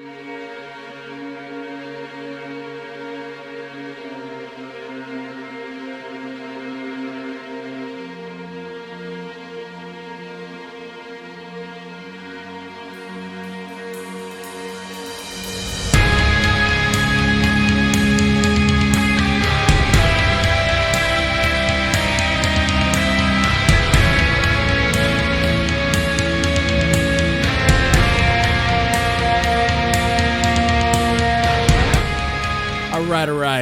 All right.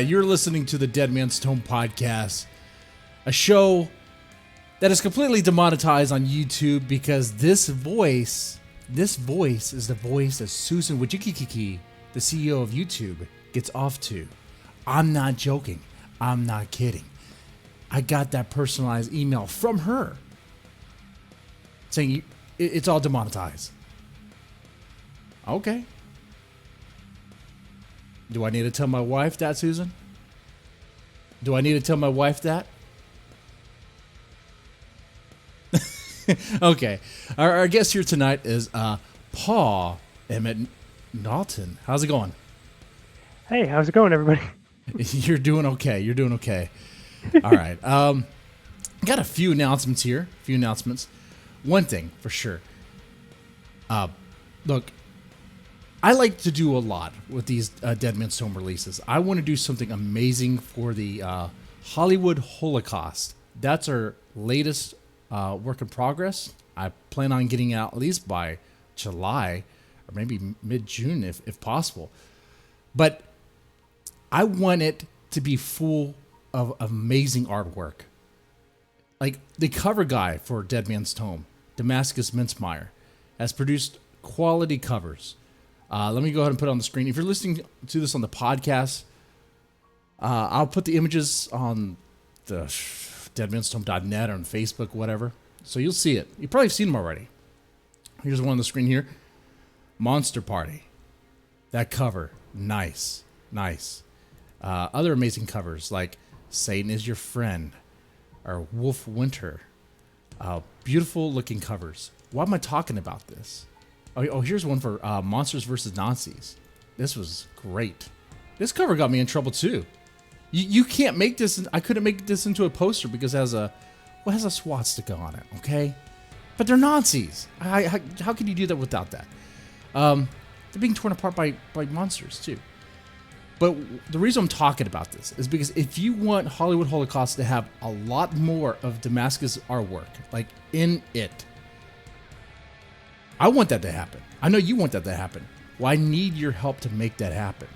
You're listening to the Deadman's Tome podcast, a show that is completely demonetized on YouTube because this voice is the voice that Susan Wojcicki, the CEO of YouTube, gets off to. I'm not joking. I'm not kidding. I got that personalized email from her saying it's all demonetized. Okay. Do I need to tell my wife that, Susan? Do I need to tell my wife that? Okay. Our guest here tonight is Peter Emmette Naughton. How's it going? Hey, how's it going, everybody? You're doing okay. All right. Got a few announcements here. One thing for sure. Look, I like to do a lot with these Deadman's Tome releases. I want to do something amazing for the Hollywood Holocaust. That's our latest work in progress. I plan on getting out at least by July or maybe mid-June if possible. But I want it to be full of amazing artwork. Like the cover guy for Deadman's Tome, Damascus Mincemeyer, has produced quality covers. Let me go ahead and put it on the screen. If you're listening to this on the podcast, I'll put the images on the deadmanstome.net or on Facebook, whatever. So you'll see it. You've probably seen them already. Here's one on the screen here. Monster Party. That cover. Nice. Other amazing covers like Satan is Your Friend or Wolf Winter. Beautiful looking covers. Why am I talking about this? Oh, here's one for Monsters vs. Nazis. This was great. This cover got me in trouble too. You can't make this. I couldn't make this into a poster because it has a swastika on it. Okay, but they're Nazis. How can you do that without that? They're being torn apart by monsters too. But the reason I'm talking about this is because if you want Hollywood Holocaust to have a lot more of Damascus artwork, like in it, I want that to happen. I know you want that to happen. Well, I need your help to make that happen.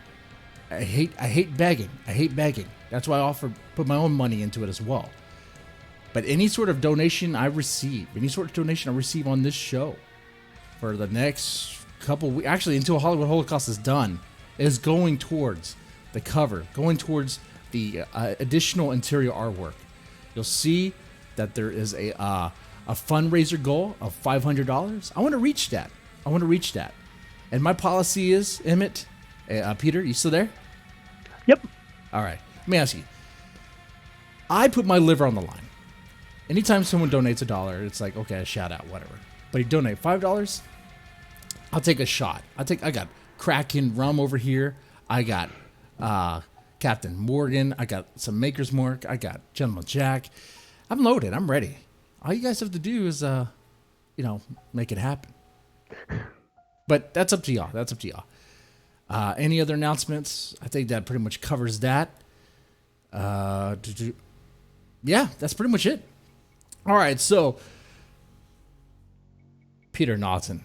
I hate begging. That's why I put my own money into it as well. But any sort of donation I receive on this show for the next couple weeks, actually until Hollywood Holocaust is done, is going towards the cover, going towards the additional interior artwork. You'll see that there is a fundraiser goal of $500. I want to reach that. And my policy is, Emmett, Peter, you still there? Yep. All right. Let me ask you. I put my liver on the line. Anytime someone donates $1, it's like, okay, a shout out, whatever. But you donate $5, I'll take a shot. I got Kraken rum over here. I got Captain Morgan. I got some Maker's Mark. I got Gentleman Jack. I'm loaded. I'm ready. All you guys have to do is, make it happen. But that's up to y'all. Any other announcements? I think that pretty much covers that. Yeah, that's pretty much it. All right, so Peter Naughton.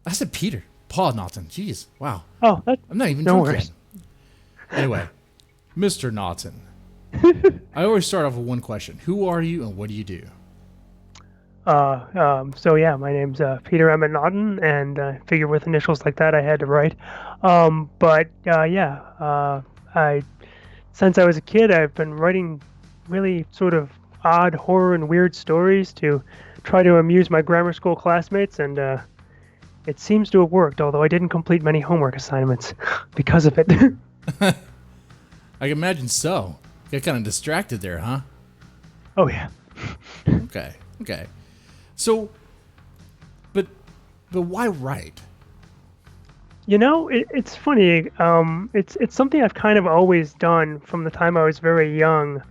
I said Peter. Paul Naughton. Jeez, wow. Oh, I'm not even no drunk worries. yet. Anyway, Mr. Naughton. I always start off with one question. Who are you and what do you do? So yeah, my name's Peter Emmette Naughton, and I figure with initials like that I had to write. Since I was a kid, I've been writing really sort of odd horror and weird stories to try to amuse my grammar school classmates, and it seems to have worked, although I didn't complete many homework assignments because of it. I can imagine so. Got kind of distracted there, huh? Oh yeah. Okay. So, but why write? It's funny. It's something I've kind of always done from the time I was very young.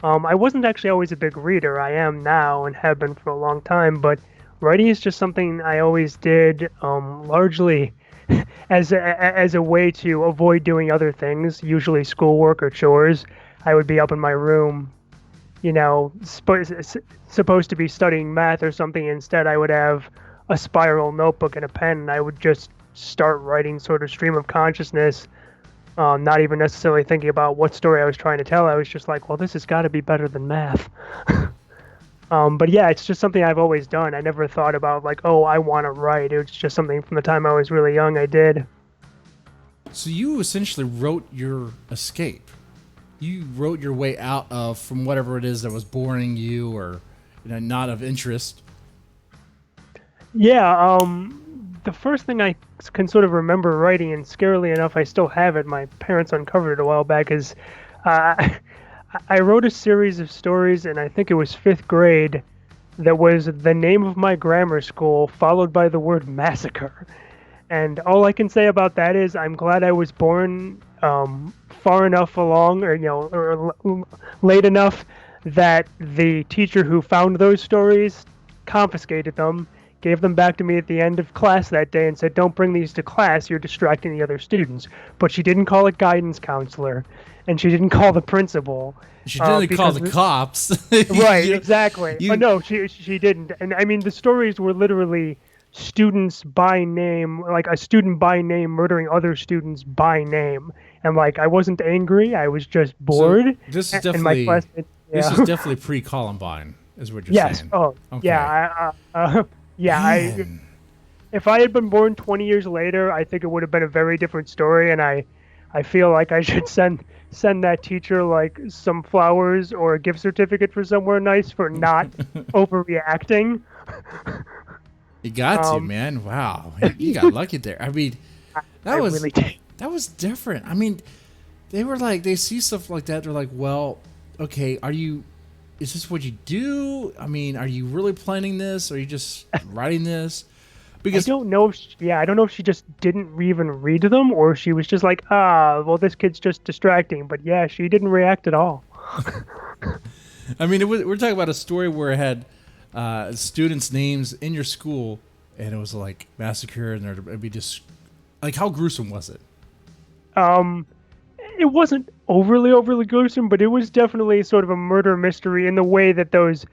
I wasn't actually always a big reader. I am now and have been for a long time, but writing is just something I always did, largely as a way to avoid doing other things, usually schoolwork or chores. I would be up in my room, supposed to be studying math or something. Instead, I would have a spiral notebook and a pen, and I would just start writing sort of stream of consciousness, not even necessarily thinking about what story I was trying to tell. I was just like, well, this has got to be better than math. But yeah, it's just something I've always done. I never thought about like, oh, I want to write. It was just something from the time I was really young I did. So you essentially wrote your escape. You wrote your way out of from whatever it is that was boring you or not of interest. Yeah, the first thing I can sort of remember writing, and scarily enough, I still have it. My parents uncovered it a while back. Is uh, I wrote a series of stories, and I think it was fifth grade. That was the name of my grammar school, followed by the word massacre. And all I can say about that is I'm glad I was born far enough along, or late enough that the teacher who found those stories confiscated them, gave them back to me at the end of class that day, and said, "Don't bring these to class. You're distracting the other students." But she didn't call a guidance counselor, and she didn't call the principal. You should really call the cops. Right, you, exactly. you, But no, she didn't. And I mean, the stories were literally students by name, like a student by name murdering other students by name. And like, I wasn't angry. I was just so bored. this is And my definitely classmates, this yeah. is definitely pre-Columbine, is what you're Yes. saying. Oh, Okay, yeah. Yeah. man. If I had been born 20 years later, I think it would have been a very different story. And I feel like I should send that teacher like some flowers or a gift certificate for somewhere nice for not overreacting. You got to, Um, man. Wow, you got lucky there. I mean, I that was really did. that was different. I mean, they were like they see stuff like that. They're like, well, okay, are you? Is this what you do? I mean, are you really planning this? Or are you just writing this? I Because don't know. I don't know if she just didn't even read them, or she was just like, well, this kid's just distracting. But yeah, she didn't react at all. I mean, we're talking about a story where it had students' names in your school, and it was like massacre, and it'd be just like how gruesome was it? Um, it wasn't overly gruesome, but it was definitely sort of a murder mystery in the way that those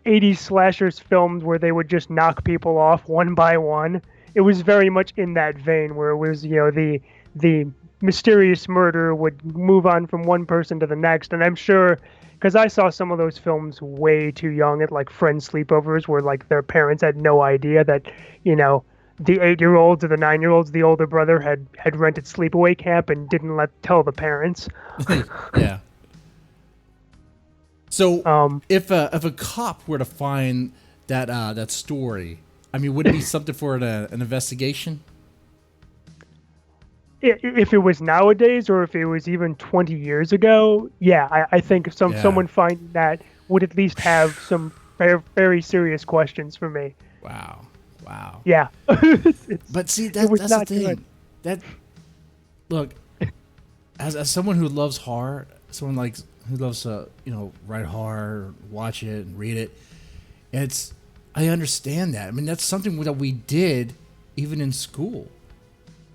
80s slashers filmed where they would just knock people off one by one. It was very much in that vein where it was, the mysterious murder would move on from one person to the next. And I'm sure because I saw some of those films way too young at like friend sleepovers where like their parents had no idea that, you know, the 8-year-olds or the 9-year-olds, the older brother had rented sleepaway camp and didn't tell the parents. Yeah. So Um, if a cop were to find that story, I mean, would it be something for an investigation? if it was nowadays or if it was even 20 years ago, yeah, I think Yeah. someone finding that would at least have some very, very serious questions for me. Wow. Wow. Yeah, But see, it was that's the not good. thing. That look, as someone who loves horror, someone like who loves to write horror, watch it, and read it. It's I understand that. I mean, that's something that we did even in school.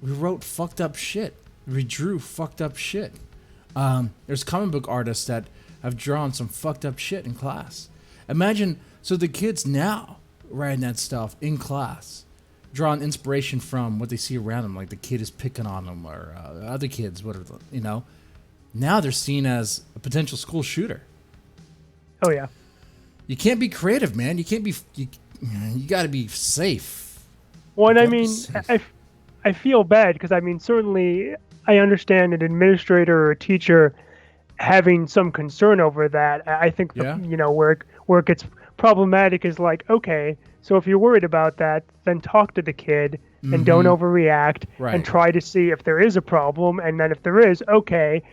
We wrote fucked up shit. We drew fucked up shit. There's comic book artists that have drawn some fucked up shit in class. Imagine so the kids now writing that stuff in class, drawing inspiration from what they see around them, like the kid is picking on them or other kids, whatever. Now they're seen as a potential school shooter. Oh yeah. You can't be creative, man. You can't be. You got to be safe. Well, and You I gotta be mean, safe. I feel bad because I mean, certainly I understand an administrator or a teacher having some concern over that. I think Yeah. where it gets problematic is like, okay, so if you're worried about that, then talk to the kid and don't overreact and Right. try to see if there is a problem, and then if there is, okay,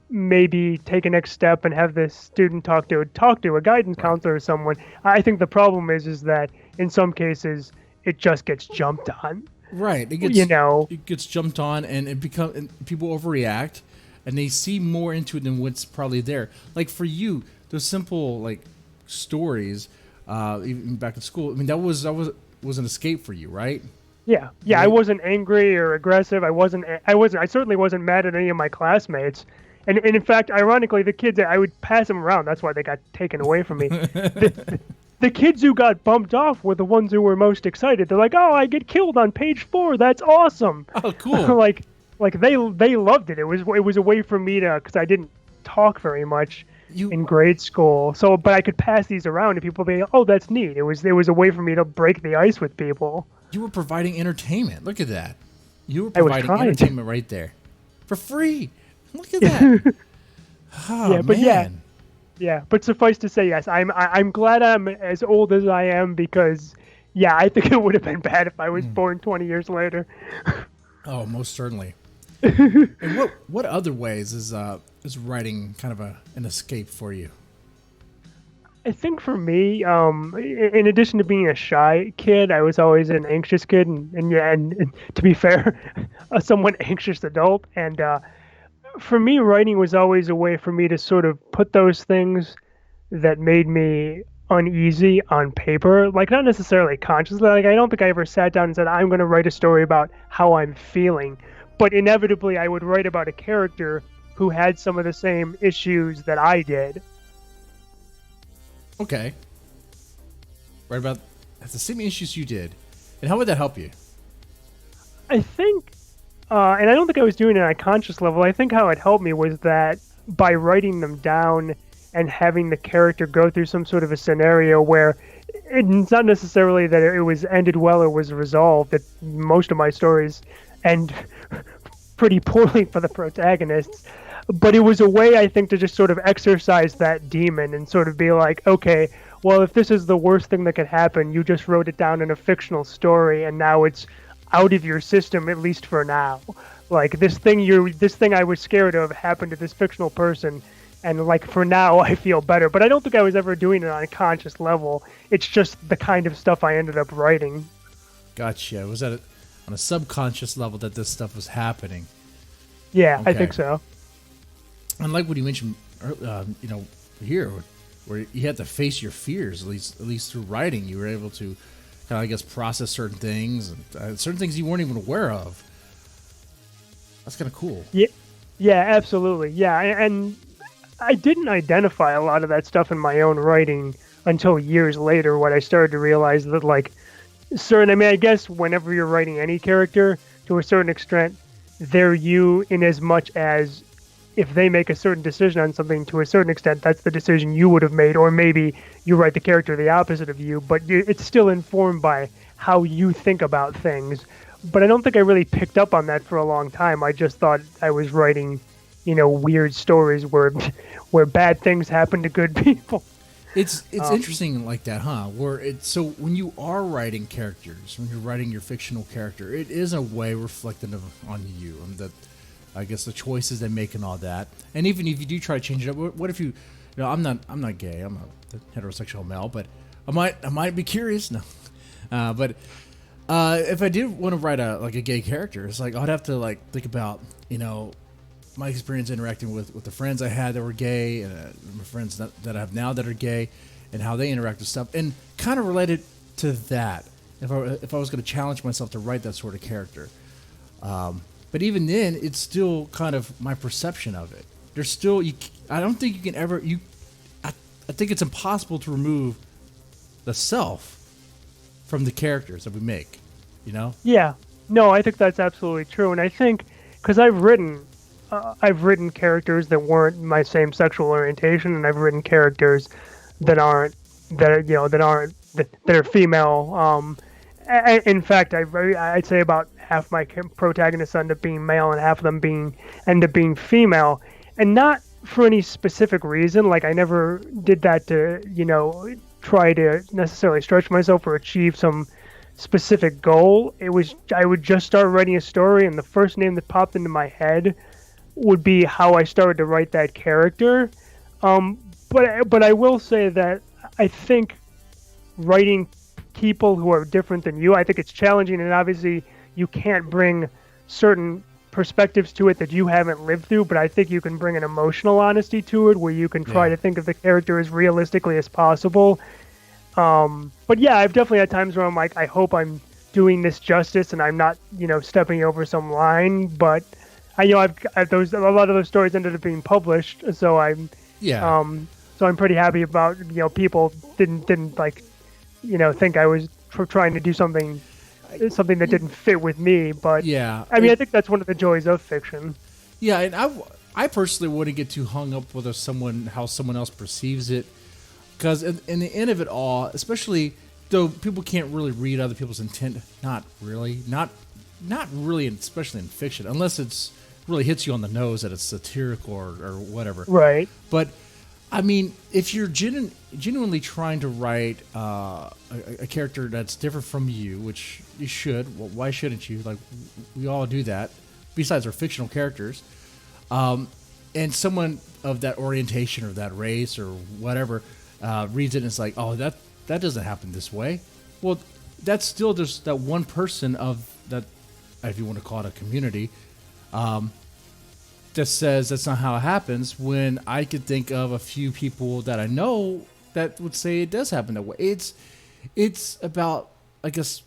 maybe take a next step and have the student talk to a guidance Right. counselor or someone. I think the problem is that in some cases it just gets jumped on. Right. You know, it gets jumped on, and and people overreact, and they see more into it than what's probably there. Like for you, those simple like stories, even back in school. I mean, that was an escape for you, right? yeah, I Right. wasn't angry or aggressive. I certainly wasn't mad at any of my classmates. And in fact, ironically, the kids, I would pass them around. That's why they got taken away from me. The kids who got bumped off were the ones who were most excited. They're like, "Oh, I get killed on page 4. That's awesome!" Oh, cool. like they loved it. It was a way for me to, because I didn't talk very much You in grade school. So, but I could pass these around to people. Being, "Oh, that's neat." It was a way for me to break the ice with people. you were providing entertainment. Look at that. You were I was providing trying. entertainment right there, for free. Look at that. Oh Yeah, but yeah, man. yeah. But suffice to say, yes, I'm glad I'm as old as I am because, yeah, I think it would have been bad if I was born 20 years later. Oh, most certainly. And what other ways is writing kind of an escape for you? I think for me, in addition to being a shy kid, I was always an anxious kid, and yeah, and to be fair, a somewhat anxious adult. And for me, writing was always a way for me to sort of put those things that made me uneasy on paper, like not necessarily consciously. Like I don't think I ever sat down and said, I'm going to write a story about how I'm feeling, but inevitably I would write about a character who had some of the same issues that I did. Okay. Right about that's the same issues you did. And how would that help you? I think, and I don't think I was doing it on a conscious level. I think how it helped me was that by writing them down and having the character go through some sort of a scenario where it's not necessarily that it was ended well or was resolved. That most of my stories end pretty poorly for the protagonists. But it was a way, I think, to just sort of exercise that demon and sort of be like, okay, well, if this is the worst thing that could happen, you just wrote it down in a fictional story, and now it's out of your system, at least for now. Like this thing I was scared of happened to this fictional person, and like for now, I feel better. But I don't think I was ever doing it on a conscious level. It's just the kind of stuff I ended up writing. Gotcha. Was that on a subconscious level that this stuff was happening? Yeah, I Okay. think so. And like what you mentioned, here, where you had to face your fears, at least through writing, you were able to kind of, I guess, process certain things and certain things you weren't even aware of. That's kind of cool. Yeah, yeah, absolutely. Yeah, and I didn't identify a lot of that stuff in my own writing until years later when I started to realize that, like, I mean, I guess whenever you're writing any character, to a certain extent, they're you in as much as if they make a certain decision on something, to a certain extent, that's the decision you would have made, or maybe you write the character the opposite of you, but it's still informed by how you think about things. But I don't think I really picked up on that for a long time. I just thought I was writing, weird stories where where bad things happen to good people. It's interesting like that, huh? Where it's so when you are writing characters, when you're writing your fictional character, it is a way reflective on you and that, I guess, the choices they make and all that. And even if you do try to change it up, what if I'm not gay, I'm a heterosexual male, but I might be curious. No, but if I did want to write a gay character, it's like I'd have to think about my experience interacting with the friends I had that were gay and my friends that I have now that are gay and how they interact with stuff and kind of related to that. If I was going to challenge myself to write that sort of character. But even then, it's still kind of my perception of it. There's still I don't think you can ever I think it's impossible to remove the self from the characters that we make. Yeah, no, I think that's absolutely true, and I think because I've written characters that weren't my same sexual orientation, and I've written characters that aren't that are female. In fact, I'd say about half my protagonists end up being male, and half of them end up being female, and not for any specific reason. Like I never did that to try to necessarily stretch myself or achieve some specific goal. It was I would just start writing a story, and the first name that popped into my head would be how I started to write that character. But I will say that I think writing people who are different than you, I think it's challenging, and obviously you can't bring certain perspectives to it that you haven't lived through, but I think you can bring an emotional honesty to it where you can try to think of the character as realistically as possible. But yeah, I've definitely had times where I'm like, I hope I'm doing this justice and I'm not, stepping over some line. But I know a lot of those stories ended up being published, so Yeah. I'm pretty happy about people didn't like think I was trying to do something that didn't fit with me. But Yeah. I mean, I think that's one of the joys of fiction. Yeah, and I personally wouldn't get too hung up with how someone else perceives it, because in the end of it all, especially though people can't really read other people's intent, not really, especially in fiction, unless it's really hits you on the nose that it's satirical or whatever. Right. But I mean, if you're genuinely trying to write a character that's different from you, which you should, well, why shouldn't you? Like, we all do that, besides our fictional characters. And someone of that orientation or that race or whatever reads it and it's like, oh, that doesn't happen this way. Well, that's still just that one person of that, if you want to call it a community, that says that's not how it happens, when I could think of a few people that I know that would say it does happen that way. It's about, I guess,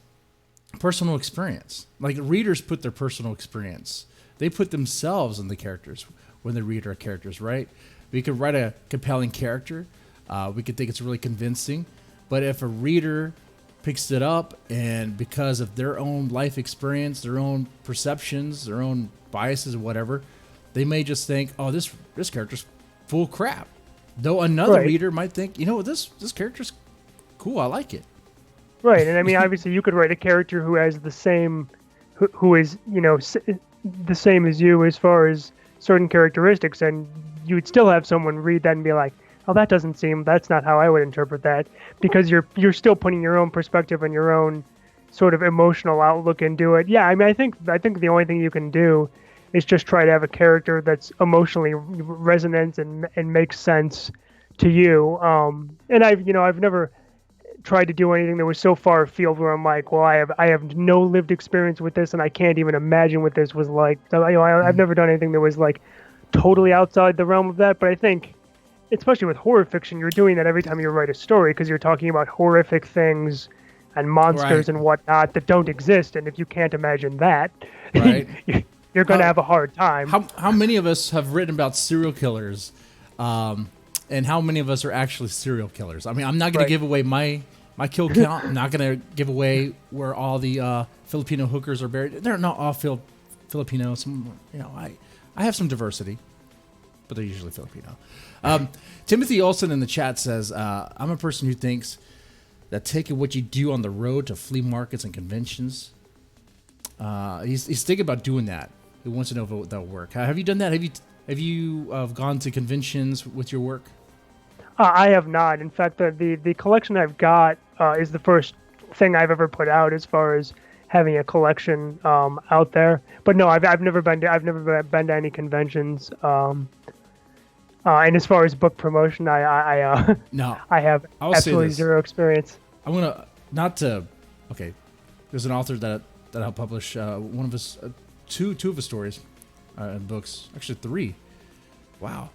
personal experience. Like, readers put their personal experience. They put themselves in the characters when they read our characters, right? We could write a compelling character. We could think it's really convincing. But if a reader picks it up and because of their own life experience, their own perceptions, their own biases or whatever, they may just think, oh, this character's full of crap. Though another reader might think, this character's cool, I like it. Right, and I mean, obviously, you could write a character who has the same, who is, the same as you as far as certain characteristics, and you would still have someone read that and be like, oh, that's not how I would interpret that, because you're still putting your own perspective and your own sort of emotional outlook into it. Yeah, I mean, I think the only thing you can do is just try to have a character that's emotionally resonant and makes sense to you. And I've never tried to do anything that was so far afield where I'm like, well, I have no lived experience with this, and I can't even imagine what this was like. So, I've never done anything that was like totally outside the realm of that. But I think, especially with horror fiction, you're doing that every time you write a story, because you're talking about horrific things and monsters and whatnot that don't exist. And if you can't imagine that, right. You're going to have a hard time. How many of us have written about serial killers, and how many of us are actually serial killers? I mean, I'm not going to give away my kill count. I'm not going to give away where all the Filipino hookers are buried. They're not all Filipino. Some, I have some diversity, but they're usually Filipino. Timothy Olson in the chat says, I'm a person who thinks that taking what you do on the road to flea markets and conventions, he's thinking about doing that. He wants to know if that'll work. Have you done that? Have you gone to conventions with your work? I have not. In fact, the collection I've got is the first thing I've ever put out as far as having a collection out there. But no, I've never been to any conventions. And as far as book promotion, I have absolutely zero experience. I'm gonna okay. There's an author that helped publish one of his two of his stories in books. Actually, 3. Wow.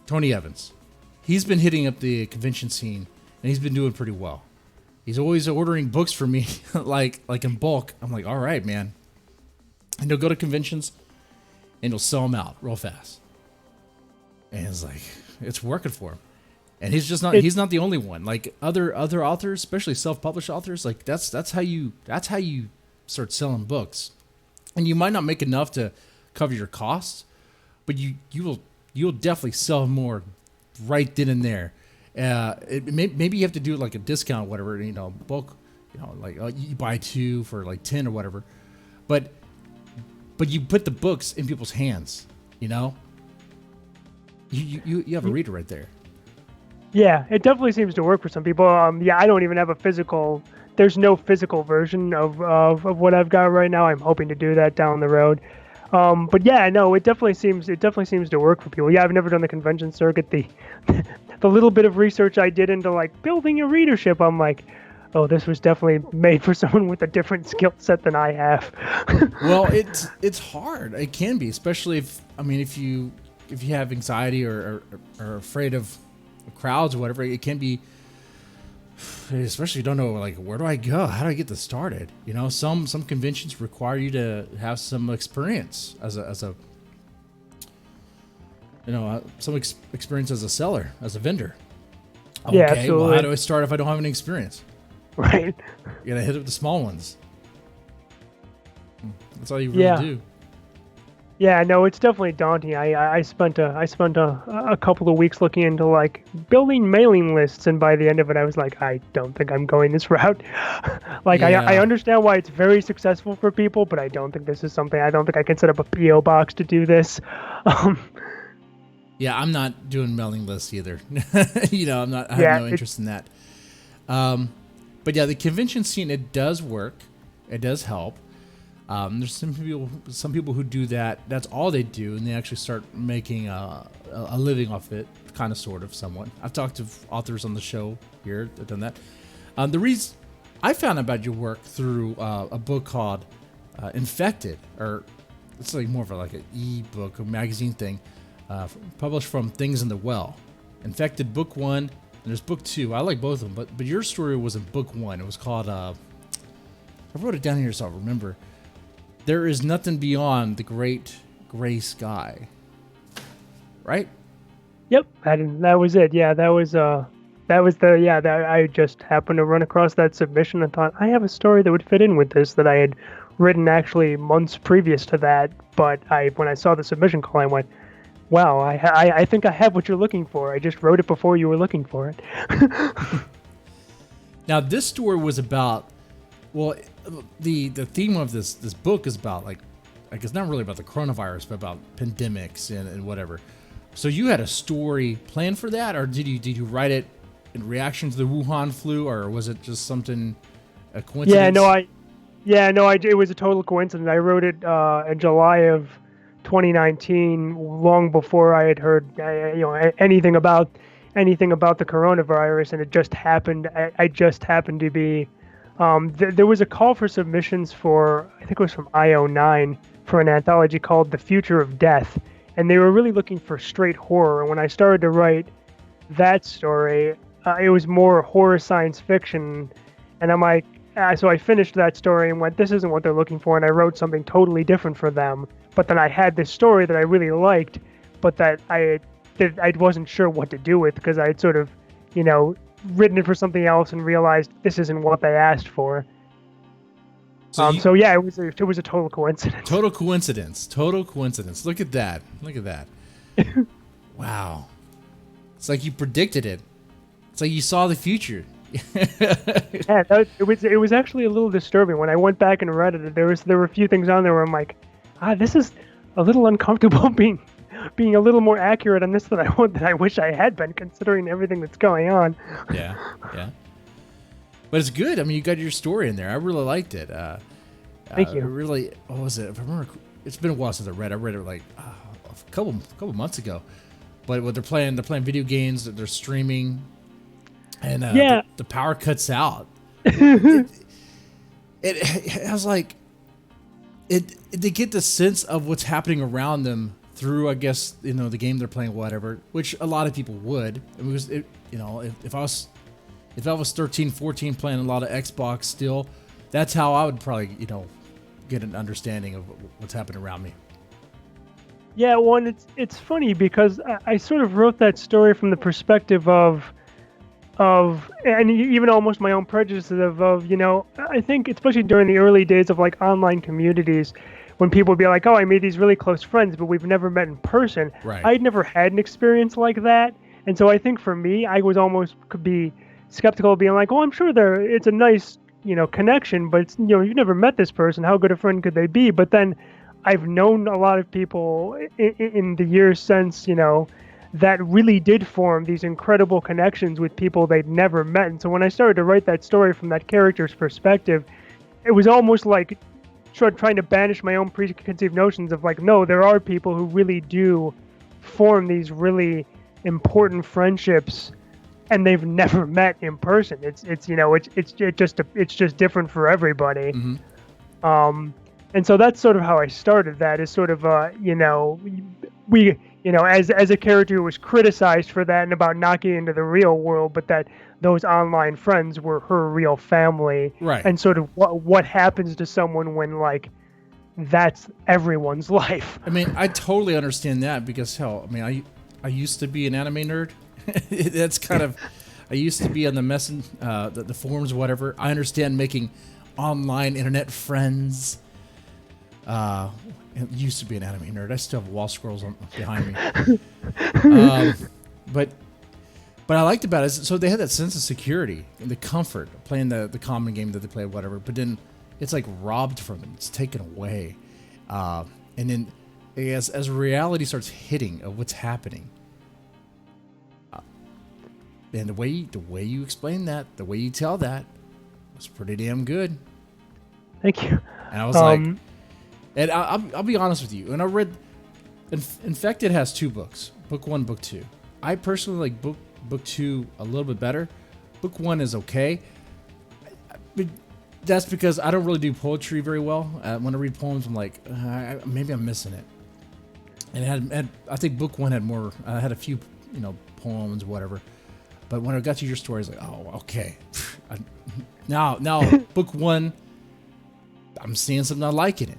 Tony Evans. He's been hitting up the convention scene, and he's been doing pretty well. He's always ordering books for me, like in bulk. I'm like, all right, man. And he'll go to conventions, and he'll sell them out real fast. And it's like, it's working for him. And he's not the only one. Like other authors, especially self-published authors, like that's how you start selling books. And you might not make enough to cover your costs, but you'll definitely sell more right then and there. Maybe you have to do like a discount, or whatever, bulk, like you buy 2 for like 10 or whatever. But you put the books in people's hands, You have a reader right there. Yeah, it definitely seems to work for some people. I don't even have a physical. There's no physical version of what I've got right now. I'm hoping to do that down the road. But yeah, no, it definitely seems to work for people. Yeah, I've never done the convention circuit. The little bit of research I did into like building a readership, I'm like, oh, this was definitely made for someone with a different skill set than I have. Well, it's hard. It can be, especially if you have anxiety or are afraid of crowds or whatever. It can be, especially if you don't know, like, where do I go? How do I get this started? You know, some conventions require you to have some experience as a experience as a seller, as a vendor. Yeah, Okay, absolutely. well, how do I start if I don't have any experience? Right. You gotta hit it with the small ones. That's all you really Yeah. do. Yeah, no, it's definitely daunting. I spent a couple of weeks looking into like building mailing lists, and by the end of it, I was like, I don't think I'm going this route. Like, I Yeah. understand why it's very successful for people, but I don't think this is something. I don't think I can set up a PO box to do this. Um, Yeah, I'm not doing mailing lists either. I'm not. I have yeah, no interest in that. But yeah, the convention scene, it does work. It does help. There's some people who do that. That's all they do, and they actually start making a living off it, kind of, sort of, somewhat. I've talked to authors on the show here that done that. The reason I found out about your work through a book called Infected, or it's like more of like an e-book or magazine thing, published from Things in the Well. Infected book 1, and there's book 2. I like both of them, but your story was in book 1. It was called, I wrote it down here so I'll remember. There is nothing beyond the great gray sky. Right? yep, that was it. Yeah, that was that I just happened to run across that submission and thought I have a story that would fit in with this that I had written actually months previous to that. But when I saw the submission call, I went, wow, I think I have what you're looking for. I just wrote it before you were looking for it. Now, this story was about, well, the theme of this book is about, like it's not really about the coronavirus, but about pandemics and whatever. So you had a story planned for that, or did you write it in reaction to the Wuhan flu, or was it just something, a coincidence? It was a total coincidence. I wrote it in July of 2019, long before I had heard anything about the coronavirus, and it just happened. I just happened to be. There was a call for submissions for, I think it was from IO9, for an anthology called The Future of Death, and they were really looking for straight horror. And when I started to write that story, it was more horror science fiction, and I'm like, so I finished that story and went, this isn't what they're looking for, and I wrote something totally different for them. But then I had this story that I really liked, but that I wasn't sure what to do with, because I had sort of, written it for something else and realized this isn't what they asked for. So yeah, it was a total coincidence. Total coincidence. Total coincidence. Look at that. Look at that. Wow. It's like you predicted it. It's like you saw the future. Yeah, it was actually a little disturbing when I went back and read it. There were a few things on there where I'm like, this is a little uncomfortable being a little more accurate on this than I wish I had been, considering everything that's going on. Yeah. But it's good. I mean, you got your story in there. I really liked it. Thank you. Really, what was it? If I remember, it's been a while since I read. I read it like a couple months ago. But what they're playing video games. They're streaming, and the power cuts out. I was like, they get the sense of what's happening around them through, I guess, the game they're playing, whatever, which a lot of people would. If I was 13, 14 playing a lot of Xbox still, that's how I would probably, get an understanding of what's happening around me. Yeah, one, it's funny because I sort of wrote that story from the perspective of and even almost my own prejudices of I think especially during the early days of like online communities, when people would be like, oh, I made these really close friends, but we've never met in person. Right. I'd never had an experience like that, and so I think for me, I was almost could be skeptical of being like, oh, I'm sure it's a nice connection, but it's, you've never met this person. How good a friend could they be? But then I've known a lot of people in the years since, that really did form these incredible connections with people they'd never met. And so when I started to write that story from that character's perspective, it was almost like trying to banish my own preconceived notions of like, no, there are people who really do form these really important friendships and they've never met in person. It's you know it's just different for everybody. Mm-hmm. And so that's sort of how I started. That is sort of we as a character who was criticized for that and about not getting into the real world, but that those online friends were her real family, Right. and sort of what happens to someone when like that's everyone's life. I mean, I totally understand that because hell, I mean, I used to be an anime nerd. That's kind of, I used to be on the the forums, whatever. I understand making online internet friends. It used to be an anime nerd. I still have wall scrolls behind me. But I liked about it is, so they had that sense of security and the comfort of playing the common game that they play, whatever. But then it's like robbed from them. It's taken away. And then as reality starts hitting of what's happening, and the way you explain that, the way you tell that, was pretty damn good. Thank you. And I was like, and I'll be honest with you. And I read, Infected has 2 books, book 1, book 2. I personally like book 2 a little bit better. Book 1 is okay. But that's because I don't really do poetry very well. When I read poems, I'm like, maybe I'm missing it. And it had I think book 1 had more. I had a few, poems, whatever. But when I got to your story, I was like, oh, okay. Now, book 1, I'm seeing something I like in it.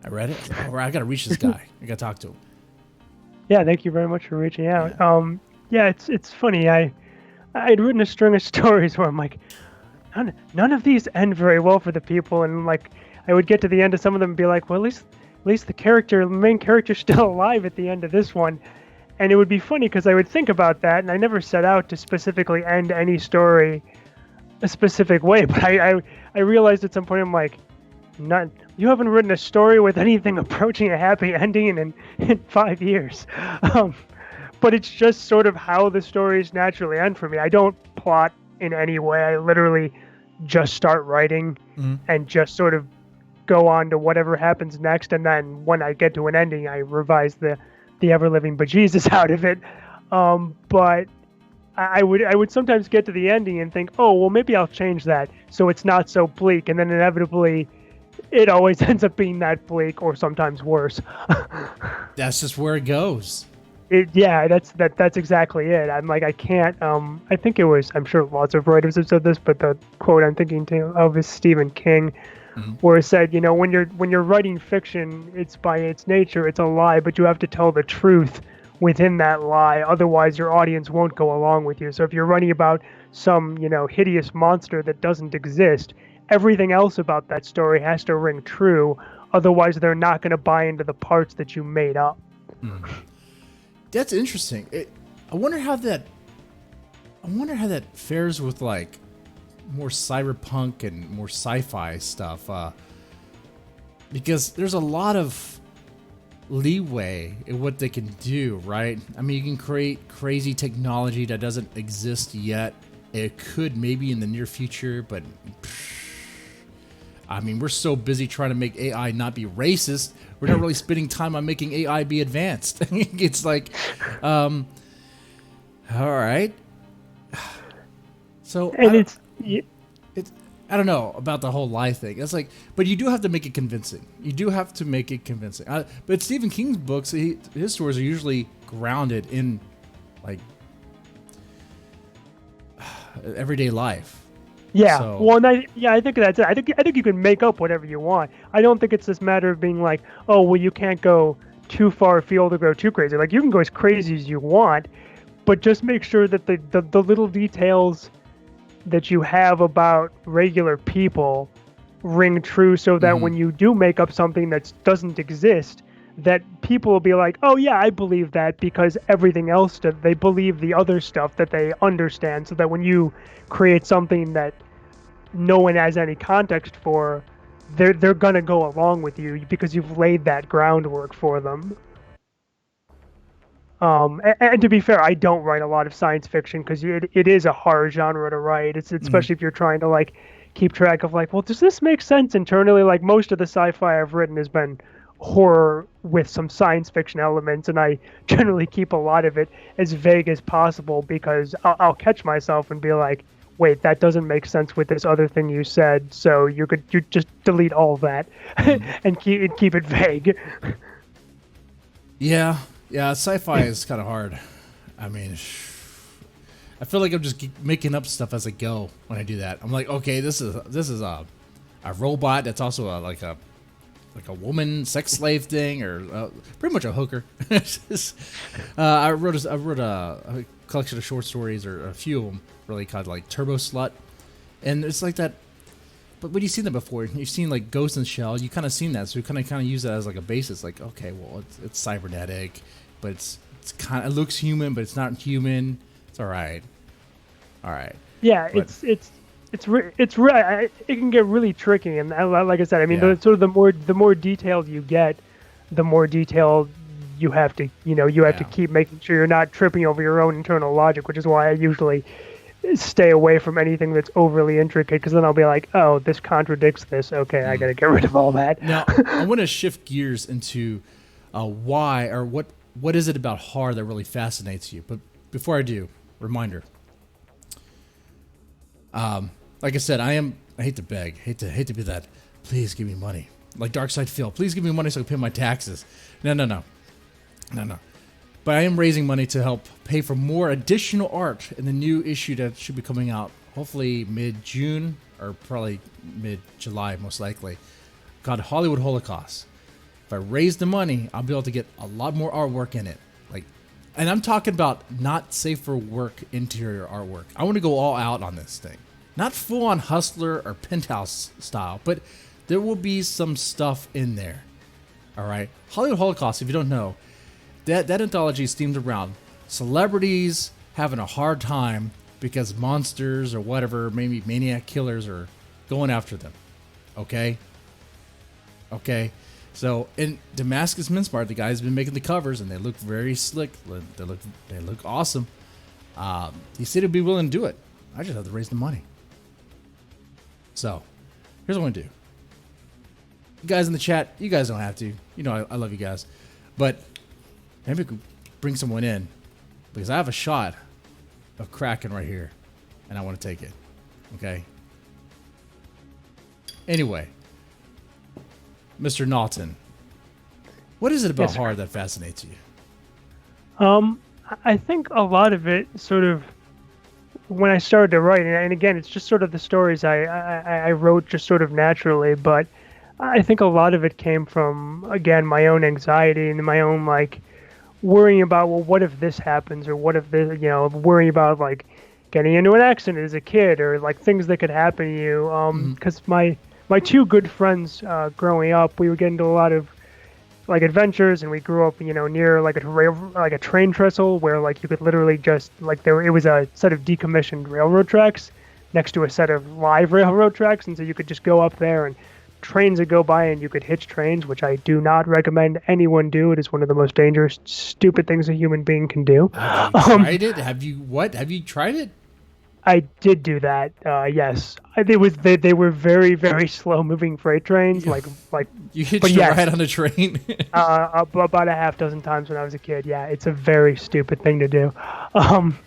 I read it. I got to reach this guy. I got to talk to him. Yeah, thank you very much for reaching out. Yeah, it's funny. I'd written a string of stories where I'm like, none of these end very well for the people, and like I would get to the end of some of them and be like, well, at least the main character's still alive at the end of this one. And it would be funny because I would think about that, and I never set out to specifically end any story a specific way, but I realized at some point I'm like, you haven't written a story with anything approaching a happy ending in 5 years. But it's just sort of how the stories naturally end for me. I don't plot in any way. I literally just start writing and just sort of go on to whatever happens next, and then when I get to an ending, I revise the ever-living bejesus out of it. But I would sometimes get to the ending and think, oh, well, maybe I'll change that so it's not so bleak, and then inevitably it always ends up being that bleak or sometimes worse. That's just where it goes. That's exactly it. I'm like, I can't. I think it was. I'm sure lots of writers have said this, but the quote I'm thinking of is Stephen King, where it said, when you're writing fiction, it's by its nature, it's a lie, but you have to tell the truth within that lie. Otherwise, your audience won't go along with you. So if you're writing about some, hideous monster that doesn't exist, everything else about that story has to ring true. Otherwise, they're not going to buy into the parts that you made up. That's interesting. I wonder how that fares with like more cyberpunk and more sci-fi stuff. Because there's a lot of leeway in what they can do, right? I mean, you can create crazy technology that doesn't exist yet. It could maybe in the near future, but I mean, we're so busy trying to make AI not be racist. We're not really spending time on making AI be advanced. It's like, all right. So, and I don't know about the whole lie thing. It's like, but you do have to make it convincing. But Stephen King's books, his stories are usually grounded in like everyday life. Yeah. So, Well, I think that's it. I think you can make up whatever you want. I don't think it's this matter of being like, oh, well, you can't go too far afield or go too crazy. Like, you can go as crazy as you want, but just make sure that the little details that you have about regular people ring true, so that when you do make up something that doesn't exist, that people will be like, oh yeah, I believe that, because everything else they believe the other stuff that they understand, so that when you create something that no one has any context for, they're gonna go along with you because you've laid that groundwork for them. And to be fair, I don't write a lot of science fiction because it is a hard genre to write. It's especially if you're trying to like keep track of like, well, does this make sense internally? Like, most of the sci-fi I've written has been horror with some science fiction elements, and I generally keep a lot of it as vague as possible because I'll catch myself and be like, "Wait, that doesn't make sense with this other thing you said." So you just delete all that and keep it vague. Yeah, yeah. Sci-fi is kind of hard. I mean, I feel like I'm just making up stuff as I go when I do that. I'm like, okay, this is a robot that's also like a woman sex slave thing, or pretty much a hooker. I wrote a collection of short stories, or a few of them, really called like Turbo Slut, and it's like that. But when you've seen that before, you've seen like Ghost in the Shell, you kind of seen that, so you kind of use that as like a basis. Like, okay, well, it's cybernetic, but it's kind of, it looks human, but it's not human. It's all right. Yeah, But it can get really tricky, and like I said, I mean, yeah, sort of the more detailed you get, the more detailed you have to yeah. keep making sure you're not tripping over your own internal logic, which is why I usually stay away from anything that's overly intricate, because then I'll be like, oh, this contradicts this. Okay, I got to get rid of all that. Now I want to shift gears into why, or what is it about horror that really fascinates you? But before I do, reminder. Like I said, I hate to beg, hate to be that. Please give me money, like Dark Side Phil. Please give me money so I can pay my taxes. No. But I am raising money to help pay for more additional art in the new issue that should be coming out, hopefully mid-June or probably mid-July, most likely, called Hollywood Holocaust. If I raise the money, I'll be able to get a lot more artwork in it. Like, and I'm talking about not safe for work interior artwork. I want to go all out on this thing. Not full-on Hustler or Penthouse style, but there will be some stuff in there. All right? Hollywood Holocaust, if you don't know, that anthology is themed around celebrities having a hard time because monsters or whatever, maybe maniac killers, are going after them. Okay? So in Damascus Minspart, the guy's been making the covers, and they look very slick. They look awesome. He said he'd be willing to do it. I just have to raise the money. So here's what I'm gonna do. You guys in the chat, you guys don't have to. You know I love you guys, but maybe we could bring someone in, because I have a shot of Kraken right here, and I want to take it. Okay. Anyway, Mr. Naughton, what is it about Yes, horror that fascinates you? I think a lot of it sort of when I started to write, and again, it's just sort of the stories I wrote just sort of naturally, but I think a lot of it came from, again, my own anxiety and my own, like, worrying about, well, what if this happens, or what if this, worrying about, like, getting into an accident as a kid, or, like, things that could happen to you. Mm-hmm. Because my two good friends growing up, we would get into a lot of like adventures, and we grew up, near like a train trestle where like you could literally just like it was a set of decommissioned railroad tracks next to a set of live railroad tracks, and so you could just go up there and trains would go by and you could hitch trains, which I do not recommend anyone do. It is one of the most dangerous, stupid things a human being can do. Have you tried it? Have you tried it? I did do that. Yes, they were very, very slow moving freight trains. Like You hitched but a yes, ride on a train. about a half dozen times when I was a kid. Yeah, it's a very stupid thing to do. Um,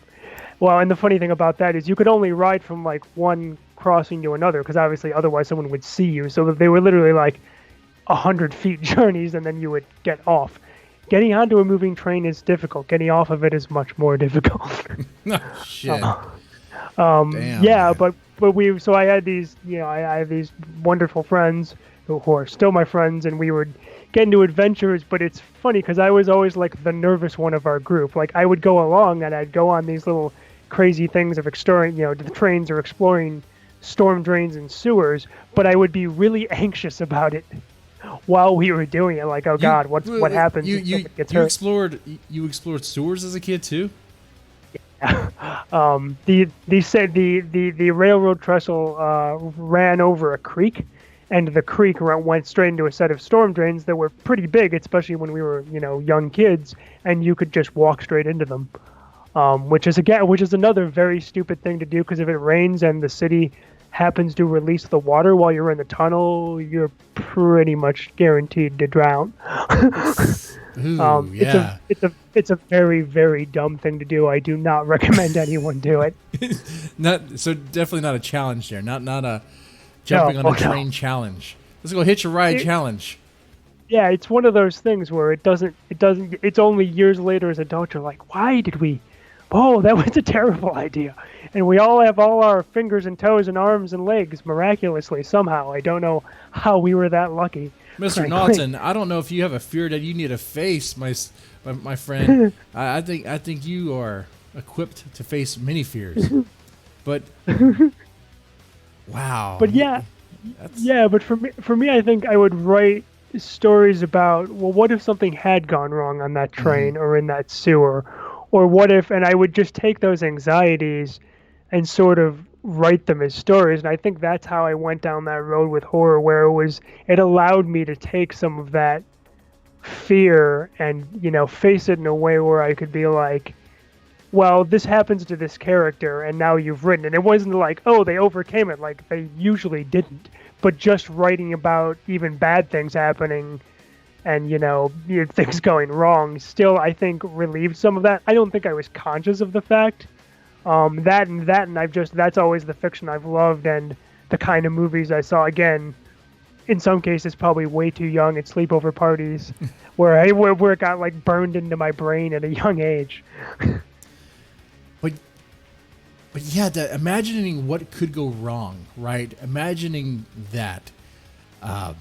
well, and the funny thing about that is you could only ride from like one crossing to another, because obviously otherwise someone would see you. So that they were literally like 100 feet journeys, and then you would get off. Getting onto a moving train is difficult. Getting off of it is much more difficult. Oh, shit. Damn, Yeah, man. but so I had these, I have these wonderful friends who are still my friends, and we would get into adventures. But it's funny because I was always like the nervous one of our group. Like I would go along and I'd go on these little crazy things of exploring, the trains or exploring storm drains and sewers, but I would be really anxious about it while we were doing it. Like, oh God, what happens if someone gets hurt? You explored sewers as a kid too? The railroad trestle ran over a creek, and the creek went straight into a set of storm drains that were pretty big, especially when we were young kids, and you could just walk straight into them. Which is another very stupid thing to do, because if it rains and the city happens to release the water while you're in the tunnel, you're pretty much guaranteed to drown. Ooh, yeah. It's a very, very dumb thing to do. I do not recommend anyone do it. Not so definitely not a challenge there. Not a No, jumping on oh, a train no. challenge. Let's go hitch a ride It, challenge. yeah, it's one of those things where it doesn't it's only years later as adults you're like, why did we oh, that was a terrible idea. And we all have all our fingers and toes and arms and legs miraculously somehow. I don't know how we were that lucky, Mr. frankly. Naughton, I don't know if you have a fear that you need to face, my friend. I think you are equipped to face many fears. But wow, But yeah, that's yeah, but for me, I think I would write stories about, well, what if something had gone wrong on that mhm. train or in that sewer, or what if, and I would just take those anxieties and sort of write them as stories. And I think that's how I went down that road with horror, where it allowed me to take some of that fear and face it in a way where I could be like, well, this happens to this character, and now you've written it. It wasn't like, oh, they overcame it, like they usually didn't, but just writing about even bad things happening and things going wrong still, I think, relieved some of that. I don't think I was conscious of the fact. And I've just that's always the fiction I've loved and the kind of movies I saw. Again, in some cases, probably way too young at sleepover parties, where it got like burned into my brain at a young age. but but yeah, imagining what could go wrong, right? Imagining that, uh,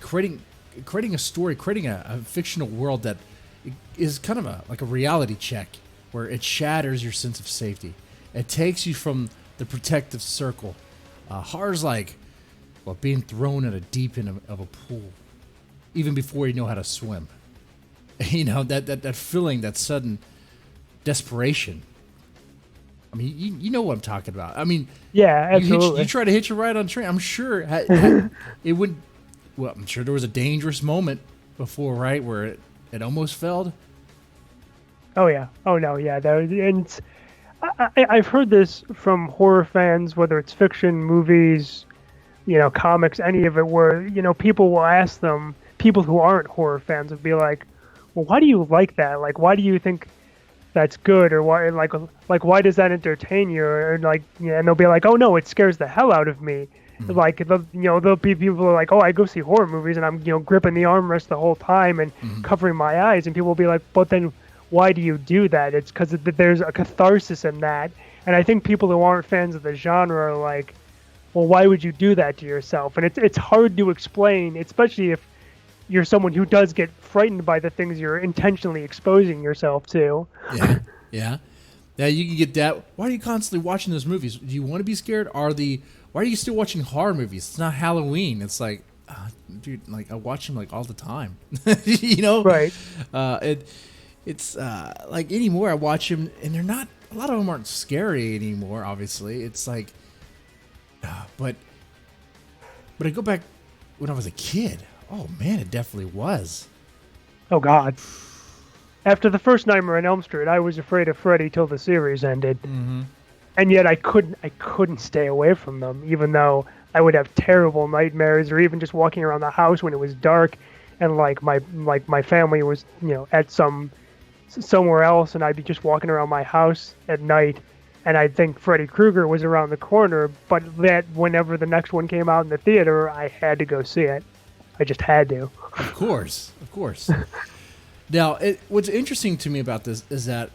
creating creating a story, creating a fictional world that is kind of like a reality check, where it shatters your sense of safety. It takes you from the protective circle. Horror's like, well, being thrown in a deep end of a pool, even before you know how to swim. That feeling, that sudden desperation. I mean, you know what I'm talking about. I mean, Yeah, you absolutely. try to hitch a ride on a train. I'm sure it would. Well, I'm sure there was a dangerous moment before, right, where it almost failed. Oh yeah. Oh no. Yeah. And I've heard this from horror fans, whether it's fiction, movies, comics, any of it, where people will ask them, people who aren't horror fans will be like, well, why do you like that? Like, why do you think that's good, or why, why does that entertain you? Or like, yeah, and they'll be like, oh no, it scares the hell out of me. Mm, Like, there'll be people who are like, oh, I go see horror movies and I'm, gripping the armrest the whole time and mm, covering my eyes, and people will be like, but then why do you do that? It's because there's a catharsis in that, and I think people who aren't fans of the genre are like, well, why would you do that to yourself? And it's hard to explain, especially if you're someone who does get frightened by the things you're intentionally exposing yourself to. yeah, yeah. Yeah, you can get that. Why are you constantly watching those movies? Do you want to be scared? Why are you still watching horror movies? It's not Halloween. It's like, dude, like I watch them like all the time. you know, Right. it's like anymore. I watch them, and they're not. A lot of them aren't scary anymore. Obviously, it's like, but I go back when I was a kid. Oh man, it definitely was. Oh God. After the first Nightmare on Elm Street, I was afraid of Freddy till the series ended, Mm-hmm. and yet I couldn't stay away from them, even though I would have terrible nightmares, or even just walking around the house when it was dark, and like my family was at somewhere else, and I'd be just walking around my house at night, and I'd think Freddy Krueger was around the corner, but that whenever the next one came out in the theater, I had to go see it. I just had to. Of course, of course. Now, what's interesting to me about this is that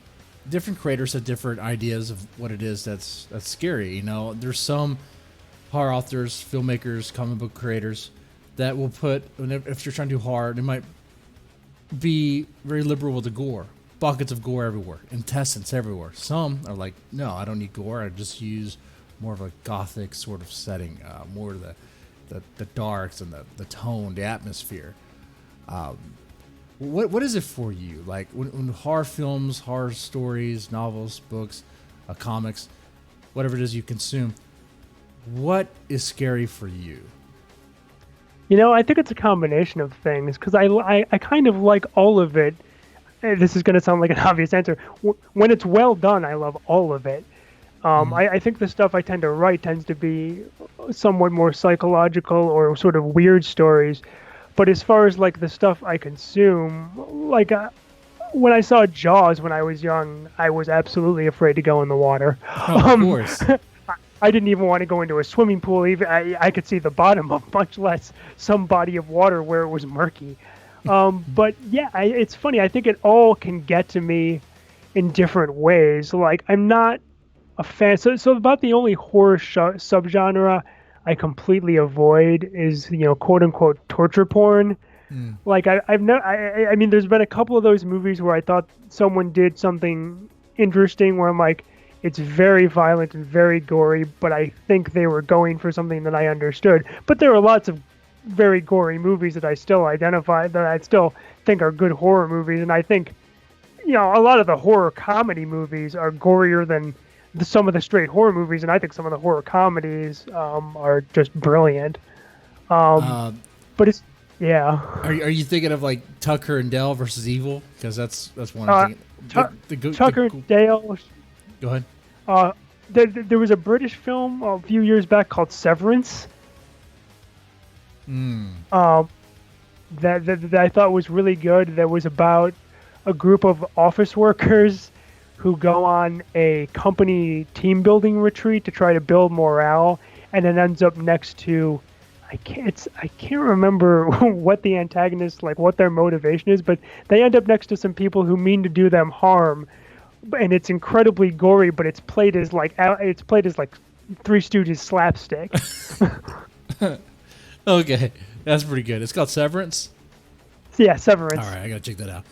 different creators have different ideas of what it is that's scary. There's some horror authors, filmmakers, comic book creators that will put, if you're trying to do horror, they might be very liberal with the gore. Buckets of gore everywhere, intestines everywhere. Some are like, no, I don't need gore. I just use more of a gothic sort of setting, more of the darks and the tone, the atmosphere. What is it for you? Like when horror films, horror stories, novels, books, comics, whatever it is you consume, what is scary for you? I think it's a combination of things because I kind of like all of it. This is going to sound like an obvious answer. When it's well done, I love all of it. I think the stuff I tend to write tends to be somewhat more psychological or sort of weird stories. But as far as like the stuff I consume, like when I saw Jaws when I was young, I was absolutely afraid to go in the water. Oh, of course. I didn't even want to go into a swimming pool. Even I could see the bottom of, much less some body of water where it was murky. But yeah, it's funny. I think it all can get to me in different ways. Like I'm not a fan. So about the only horror subgenre I completely avoid is quote unquote torture porn. Like I've no, I mean, there's been a couple of those movies where I thought someone did something interesting where I'm like, it's very violent and very gory, but I think they were going for something that I understood. But there are lots of very gory movies that I still identify that I still think are good horror movies, and I think a lot of the horror comedy movies are gorier than some of the straight horror movies, and I think some of the horror comedies are just brilliant. But it's yeah. Are you thinking of like Tucker and Dale versus Evil? Because that's one I'm thinking. Tucker and Dale. Go ahead. There was a British film a few years back called Severance. That I thought was really good. That was about a group of office workers who go on a company team building retreat to try to build morale, and it ends up next to I can't remember what the antagonist, like what their motivation is, but they end up next to some people who mean to do them harm, and it's incredibly gory, but it's played as like Three Stooges slapstick. Okay, that's pretty good. It's called Severance. Yeah, Severance. All right, I gotta check that out.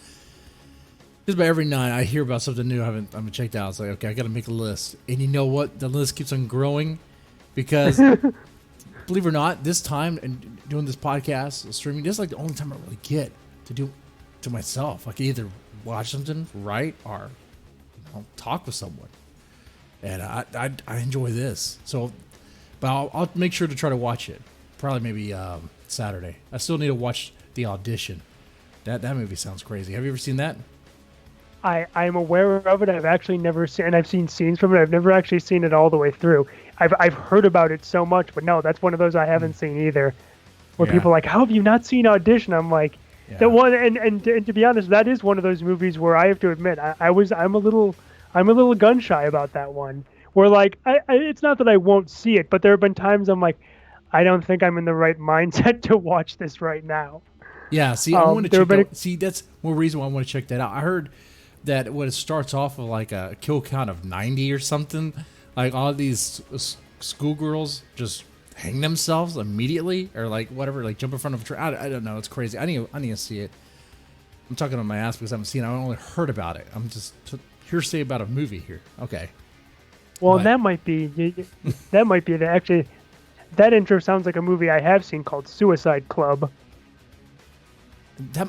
Just about every night I hear about something new I haven't checked out. It's like, okay, I gotta make a list, and you know what? The list keeps on growing because. Believe it or not, this time and doing this podcast, streaming, this is like the only time I really get to do to myself. I can either watch something, write, or talk with someone, and I enjoy this. So, but I'll make sure to try to watch it. Probably maybe Saturday. I still need to watch The Audition. That movie sounds crazy. Have you ever seen that? I'm aware of it. I've actually never seen, and I've seen scenes from it. I've never actually seen it all the way through. I've heard about it so much, but no, that's one of those I haven't seen either. Where people are like, how have you not seen Audition? I'm like, that one, and to be honest, that is one of those movies where I have to admit I'm a little gun shy about that one. Where like it's not that I won't see it, but there have been times I'm like, I don't think I'm in the right mindset to watch this right now. Yeah, see, I want to check out. See, that's one reason why I want to check that out. I heard that when it starts off with like a kill count of 90 or something, like all these schoolgirls just hang themselves immediately or like whatever, like jump in front of a train. I don't know. It's crazy. I need to see it. I'm talking on my ass because I haven't seen it. I only heard about it. I'm just hearsay about a movie here. Okay. Well, that might be actually, that intro sounds like a movie I have seen called Suicide Club.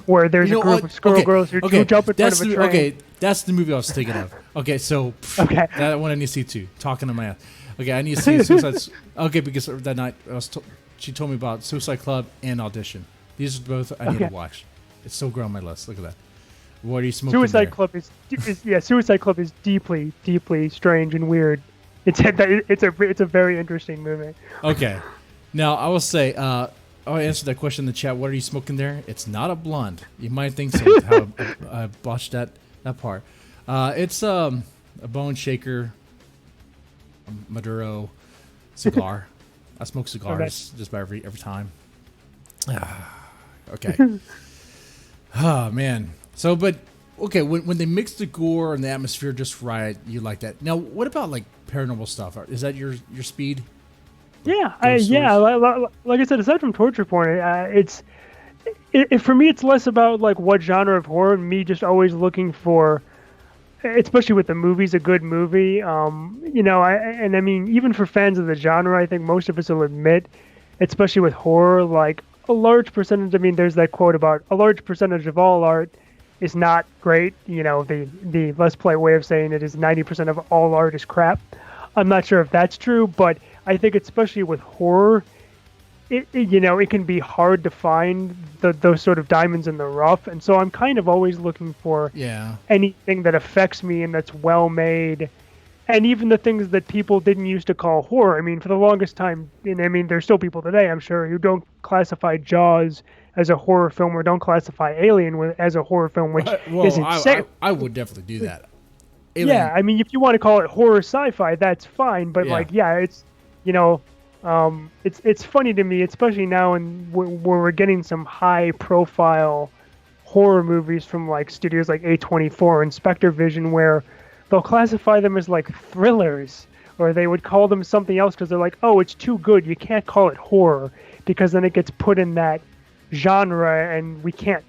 Where there's a group of girls who jump in front of a train. Okay, that's the movie I was thinking of. Okay, so that one I need to see too. Talking to my ass. Okay, I need to see Suicide. Okay, because that night she told me about Suicide Club and Audition. These are both I need to watch. It's so good on my list. Look at that. What are you smoking? Suicide Club is deeply, deeply strange and weird. It's a very interesting movie. Okay, now I will say. I'll answer that question in the chat. What are you smoking there? It's not a blonde. You might think so. How I botched that part. It's a bone shaker, a Maduro cigar. I smoke cigars just about every time. Okay. Oh man. So, but okay, when they mix the gore and the atmosphere just right, you like that. Now, what about like paranormal stuff? Is that your speed? Yeah, like I said, aside from torture porn, for me, it's less about like what genre of horror, and me just always looking for, especially with the movies, a good movie. I mean, even for fans of the genre, I think most of us will admit, especially with horror, like a large percentage. I mean, there's that quote about a large percentage of all art is not great. The less polite way of saying it is 90% of all art is crap. I'm not sure if that's true, but I think especially with horror, it can be hard to find those sort of diamonds in the rough, and so I'm kind of always looking for anything that affects me and that's well made, and even the things that people didn't used to call horror. I mean, for the longest time, and I mean, there's still people today, I'm sure, who don't classify Jaws as a horror film or don't classify Alien as a horror film, which is Well, insane. I would definitely do that. Yeah, Alien, I mean, if you want to call it horror sci-fi, that's fine. But yeah, like, yeah, it's you know, it's funny to me, especially now, and where we're getting some high-profile horror movies from like studios like A24 and Spectre Vision, where they'll classify them as like thrillers, or they would call them something else because they're like, oh, it's too good, you can't call it horror because then it gets put in that genre and we can't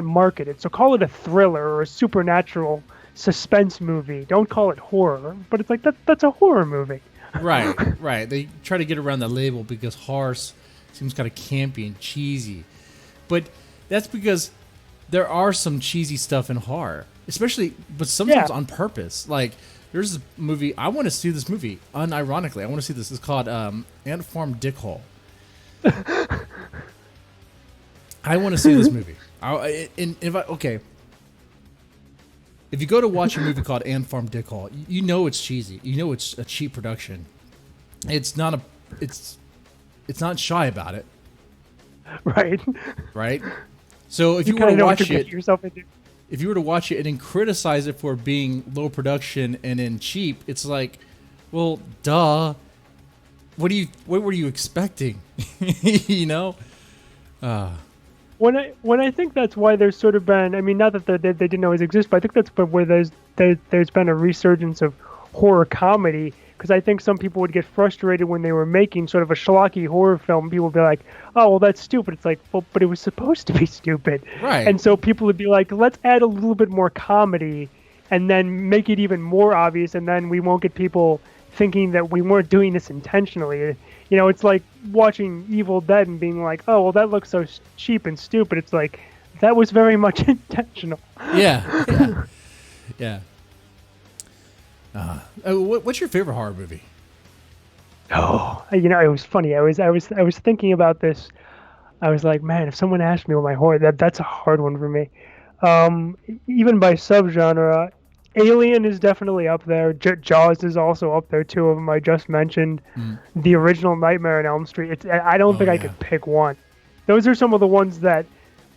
market it. So call it a thriller or a supernatural suspense movie. Don't call it horror. But it's like that's a horror movie. right. They try to get around the label because horror seems kind of campy and cheesy, but that's because there are some cheesy stuff in horror, especially, but sometimes on purpose. Like there's a movie I want to see. This movie, unironically, I want to see this. It's called Ant Farm Dickhole. I want to see this movie. If you go to watch a movie called Ant Farm Dickhole, you know it's cheesy. You know it's a cheap production. It's not shy about it. Right. Right. So if you were to watch it, if you were to watch it and then criticize it for being low production and then cheap, it's like, well, duh. What were you expecting? You know. When I think that's why there's sort of been, I mean, not that they didn't always exist, but I think that's where there's been a resurgence of horror comedy, because I think some people would get frustrated when they were making sort of a schlocky horror film. People would be like, oh, well, that's stupid. It's like, well, but it was supposed to be stupid. Right. And so people would be like, let's add a little bit more comedy and then make it even more obvious, and then we won't get people thinking that we weren't doing this intentionally. You know, it's like watching Evil Dead and being like, oh, well, that looks so cheap and stupid. It's like, that was very much intentional. Yeah. What's your favorite horror movie? Oh, you know, it was funny. I was thinking about this. I was like, man, if someone asked me what my horror, that's a hard one for me. Even by subgenre, Alien is definitely up there. Jaws is also up there. Two of them I just mentioned. The original Nightmare on Elm Street. I don't think I could pick one. Those are some of the ones that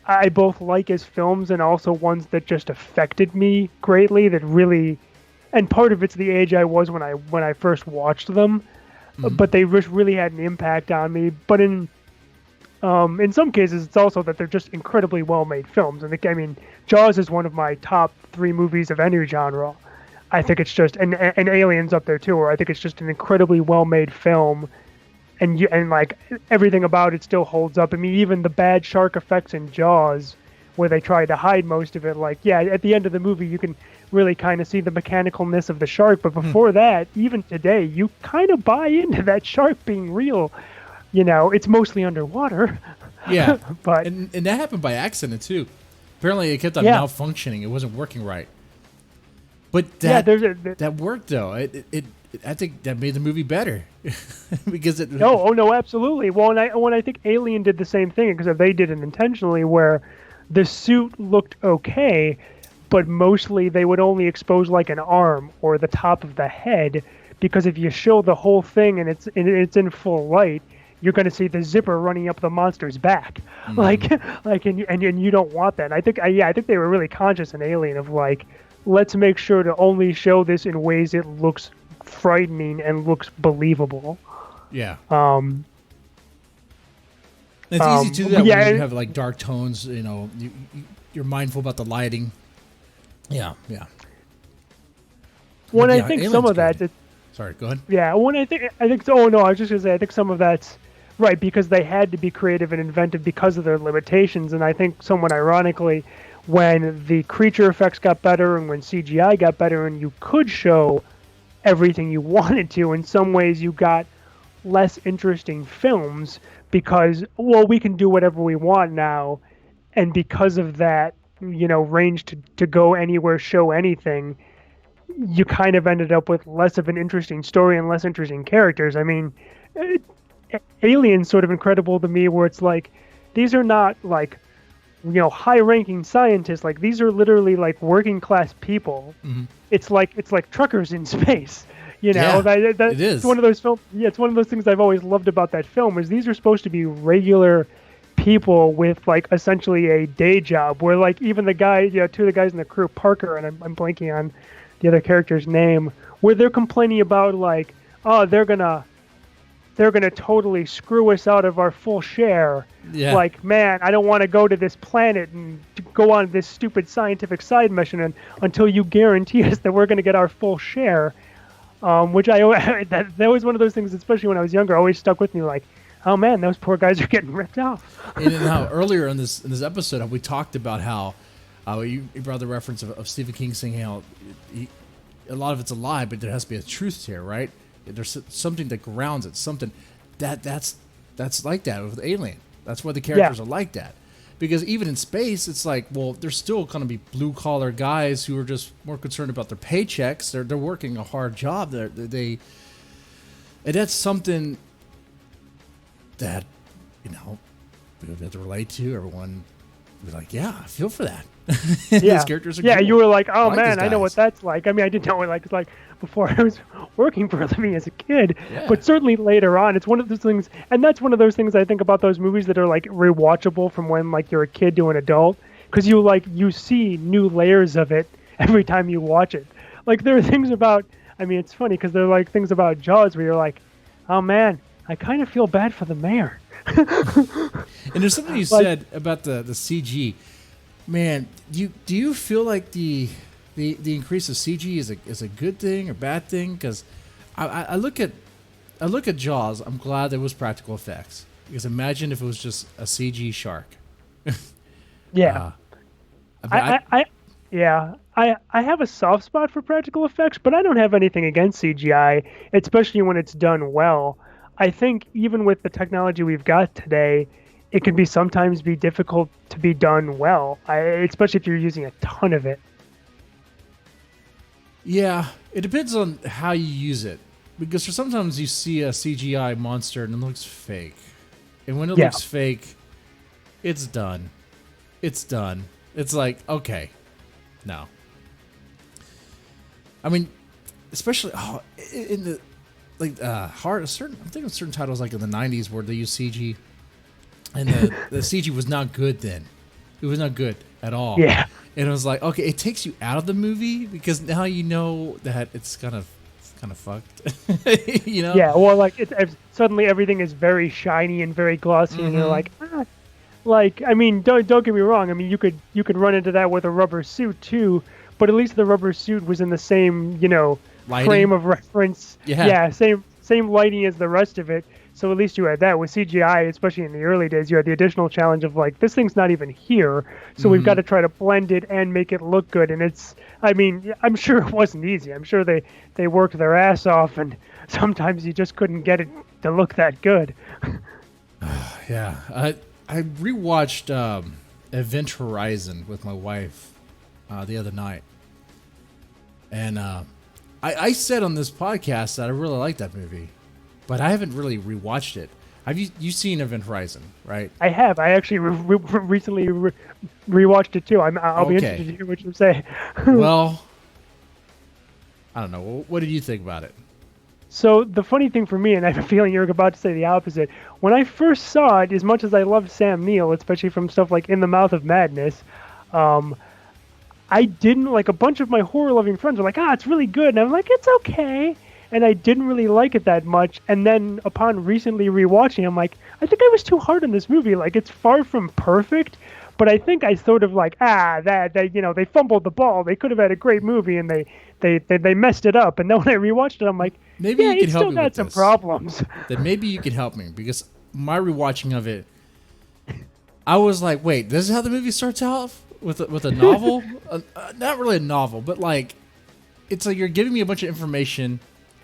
I both like as films and also ones that just affected me greatly. That really, and part of it's the age I was when I first watched them, but they really had an impact on me. But in some cases, it's also that they're just incredibly well-made films. And I mean, Jaws is one of my top 3 movies of any genre. I think it's just, and Alien's up there too, where I think it's just an incredibly well-made film, and like everything about it still holds up. I mean, even the bad shark effects in Jaws, where they tried to hide most of it, like, yeah, at the end of the movie, you can really kind of see the mechanicalness of the shark. But before that, even today, you kind of buy into that shark being real. You know, it's mostly underwater. Yeah, but and that happened by accident too. Apparently, it kept on malfunctioning. It wasn't working right. But that worked though. I think that made the movie better because it. No, absolutely. Well, and I think Alien did the same thing, because they did it intentionally, where the suit looked okay, but mostly they would only expose like an arm or the top of the head, because if you show the whole thing and it's in full light, you're going to see the zipper running up the monster's back, and you don't want that. And I think they were really conscious in Alien of like, let's make sure to only show this in ways it looks frightening and looks believable. Yeah. It's easy to do that when you have like dark tones. You know, you're mindful about the lighting. Yeah. When I think some of that. Sorry, go ahead. Yeah, I think. Oh no, I was just gonna say, I think some of that's right, because they had to be creative and inventive because of their limitations. And I think somewhat ironically, when the creature effects got better and when CGI got better and you could show everything you wanted to, in some ways you got less interesting films because, well, we can do whatever we want now, and because of that, you know, range to go anywhere, show anything, you kind of ended up with less of an interesting story and less interesting characters. I mean, Alien's sort of incredible to me, where it's like, these are not like, you know, high-ranking scientists. Like, these are literally like working class people. Mm-hmm. It's like truckers in space. You know, Yeah, that it it's one is. of those films. Yeah, it's one of those things I've always loved about that film is these are supposed to be regular people with like essentially a day job. Where like even the guy, two of the guys in the crew, Parker, and I'm blanking on the other character's name, where they're complaining about like, oh, they're gonna totally screw us out of our full share. Yeah. Like, man, I don't want to go to this planet and to go on this stupid scientific side mission until you guarantee us that we're going to get our full share. Which that was one of those things, especially when I was younger, always stuck with me. Like, oh man, those poor guys are getting ripped off. And then how earlier in this episode, how we talked about how you brought the reference of Stephen King saying how a lot of it's a lie, but there has to be a truth here, right? There's something that grounds it, something that's like that with Alien. That's why the characters are like that. Because even in space, it's like, well, there's still going to be blue collar guys who are just more concerned about their paychecks. They're working a hard job. And that's something that we have to relate to. Everyone be like, yeah, I feel for that. These characters are cool. You were like, oh I man, I know what that's like. I mean, I didn't know what it's like before I was working for a living as a kid, but certainly later on, it's one of those things, and that's one of those things I think about those movies that are like rewatchable from when like you're a kid to an adult, because you see new layers of it every time you watch it. Like there are things about, I mean, it's funny because there are like things about Jaws where you're like, oh man, I kind of feel bad for the mayor. And there's something you said about the CG. Man, do you feel like the increase of CG is a good thing or bad thing? Because I look at Jaws. I'm glad there was practical effects, because imagine if it was just a CG shark. Yeah, I have a soft spot for practical effects, but I don't have anything against CGI, especially when it's done well. I think even with the technology we've got today, it can sometimes be difficult to be done well, especially if you're using a ton of it. Yeah, it depends on how you use it, because for sometimes you see a CGI monster and it looks fake, and when it looks fake, it's done. It's done. It's like, okay, no. I mean, especially in the I'm thinking of certain titles like in the '90s where they use CG. And the CG was not good then. It was not good at all. Yeah. And it was like, okay, it takes you out of the movie because now you know that it's kind of fucked. Yeah, or like suddenly everything is very shiny and very glossy, and you're like, like, I mean, don't get me wrong. I mean, you could run into that with a rubber suit too, but at least the rubber suit was in the same lighting? Frame of reference. Yeah. Same lighting as the rest of it. So at least you had that. With CGI, especially in the early days, you had the additional challenge of like, this thing's not even here, so we've got to try to blend it and make it look good. And I mean, I'm sure it wasn't easy. I'm sure they worked their ass off, and sometimes you just couldn't get it to look that good. Yeah, I rewatched Event Horizon with my wife the other night, and I said on this podcast that I really like that movie. But I haven't really rewatched it. Have you seen Event Horizon, right? I have. I actually recently rewatched it too. I'll be interested to hear what you say. Well, I don't know. What did you think about it? So the funny thing for me, and I have a feeling you're about to say the opposite, when I first saw it, as much as I loved Sam Neill, especially from stuff like In the Mouth of Madness, I didn't, like, a bunch of my horror-loving friends were like, it's really good. And I'm like, it's okay. And I didn't really like it that much. And then upon recently rewatching, I'm like, I think I was too hard on this movie. Like, it's far from perfect, but I think I sort of like, they fumbled the ball. They could have had a great movie, and they messed it up. And then when I rewatched it, I'm like, maybe you can help me still got with some this. problems. Then maybe you can help me, because my rewatching of it, I was like, wait, this is how the movie starts out with a novel? Not really a novel, but like, it's like you're giving me a bunch of information.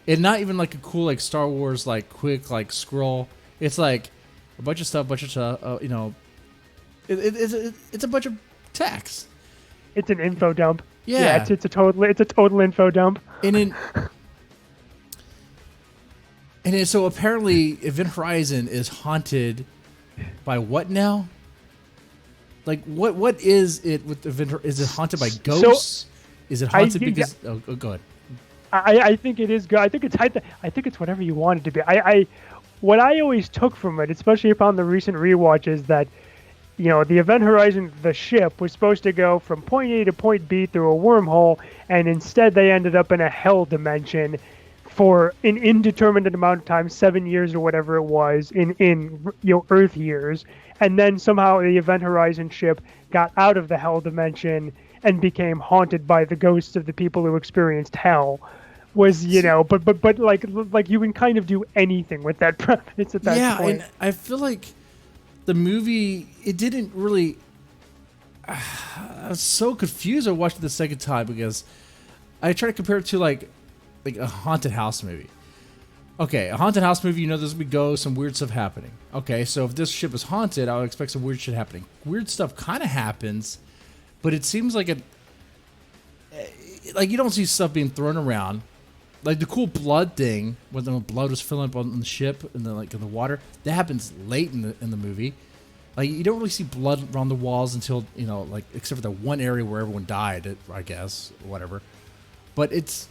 And not even like a cool like Star Wars like quick like scroll. It's like a bunch of stuff. It's a bunch of text. It's an info dump. Yeah, it's a total info dump. And so apparently Event Horizon is haunted by what now? Like what is it with Event? Is it haunted by ghosts? Is it haunted because? Oh, go ahead. I think it is good. I think it's whatever you want it to be. What I always took from it, especially upon the recent rewatch, is that the Event Horizon, the ship, was supposed to go from point A to point B through a wormhole, and instead they ended up in a hell dimension for an indeterminate amount of time, 7 years or whatever it was, in Earth years, and then somehow the Event Horizon ship got out of the hell dimension and became haunted by the ghosts of the people who experienced hell. But like you can kind of do anything with that premise at that point. And I feel like the movie, it didn't really. I was so confused. I watched it the second time because I tried to compare it to like a haunted house movie. Okay, a haunted house movie, there's gonna be ghosts, some weird stuff happening. Okay, so if this ship is haunted, I would expect some weird shit happening. Weird stuff kind of happens, but it seems like you don't see stuff being thrown around. Like the cool blood thing, when the blood was filling up on the ship and in the water, that happens late in the movie. Like you don't really see blood around the walls until except for the one area where everyone died, I guess, or whatever. But it's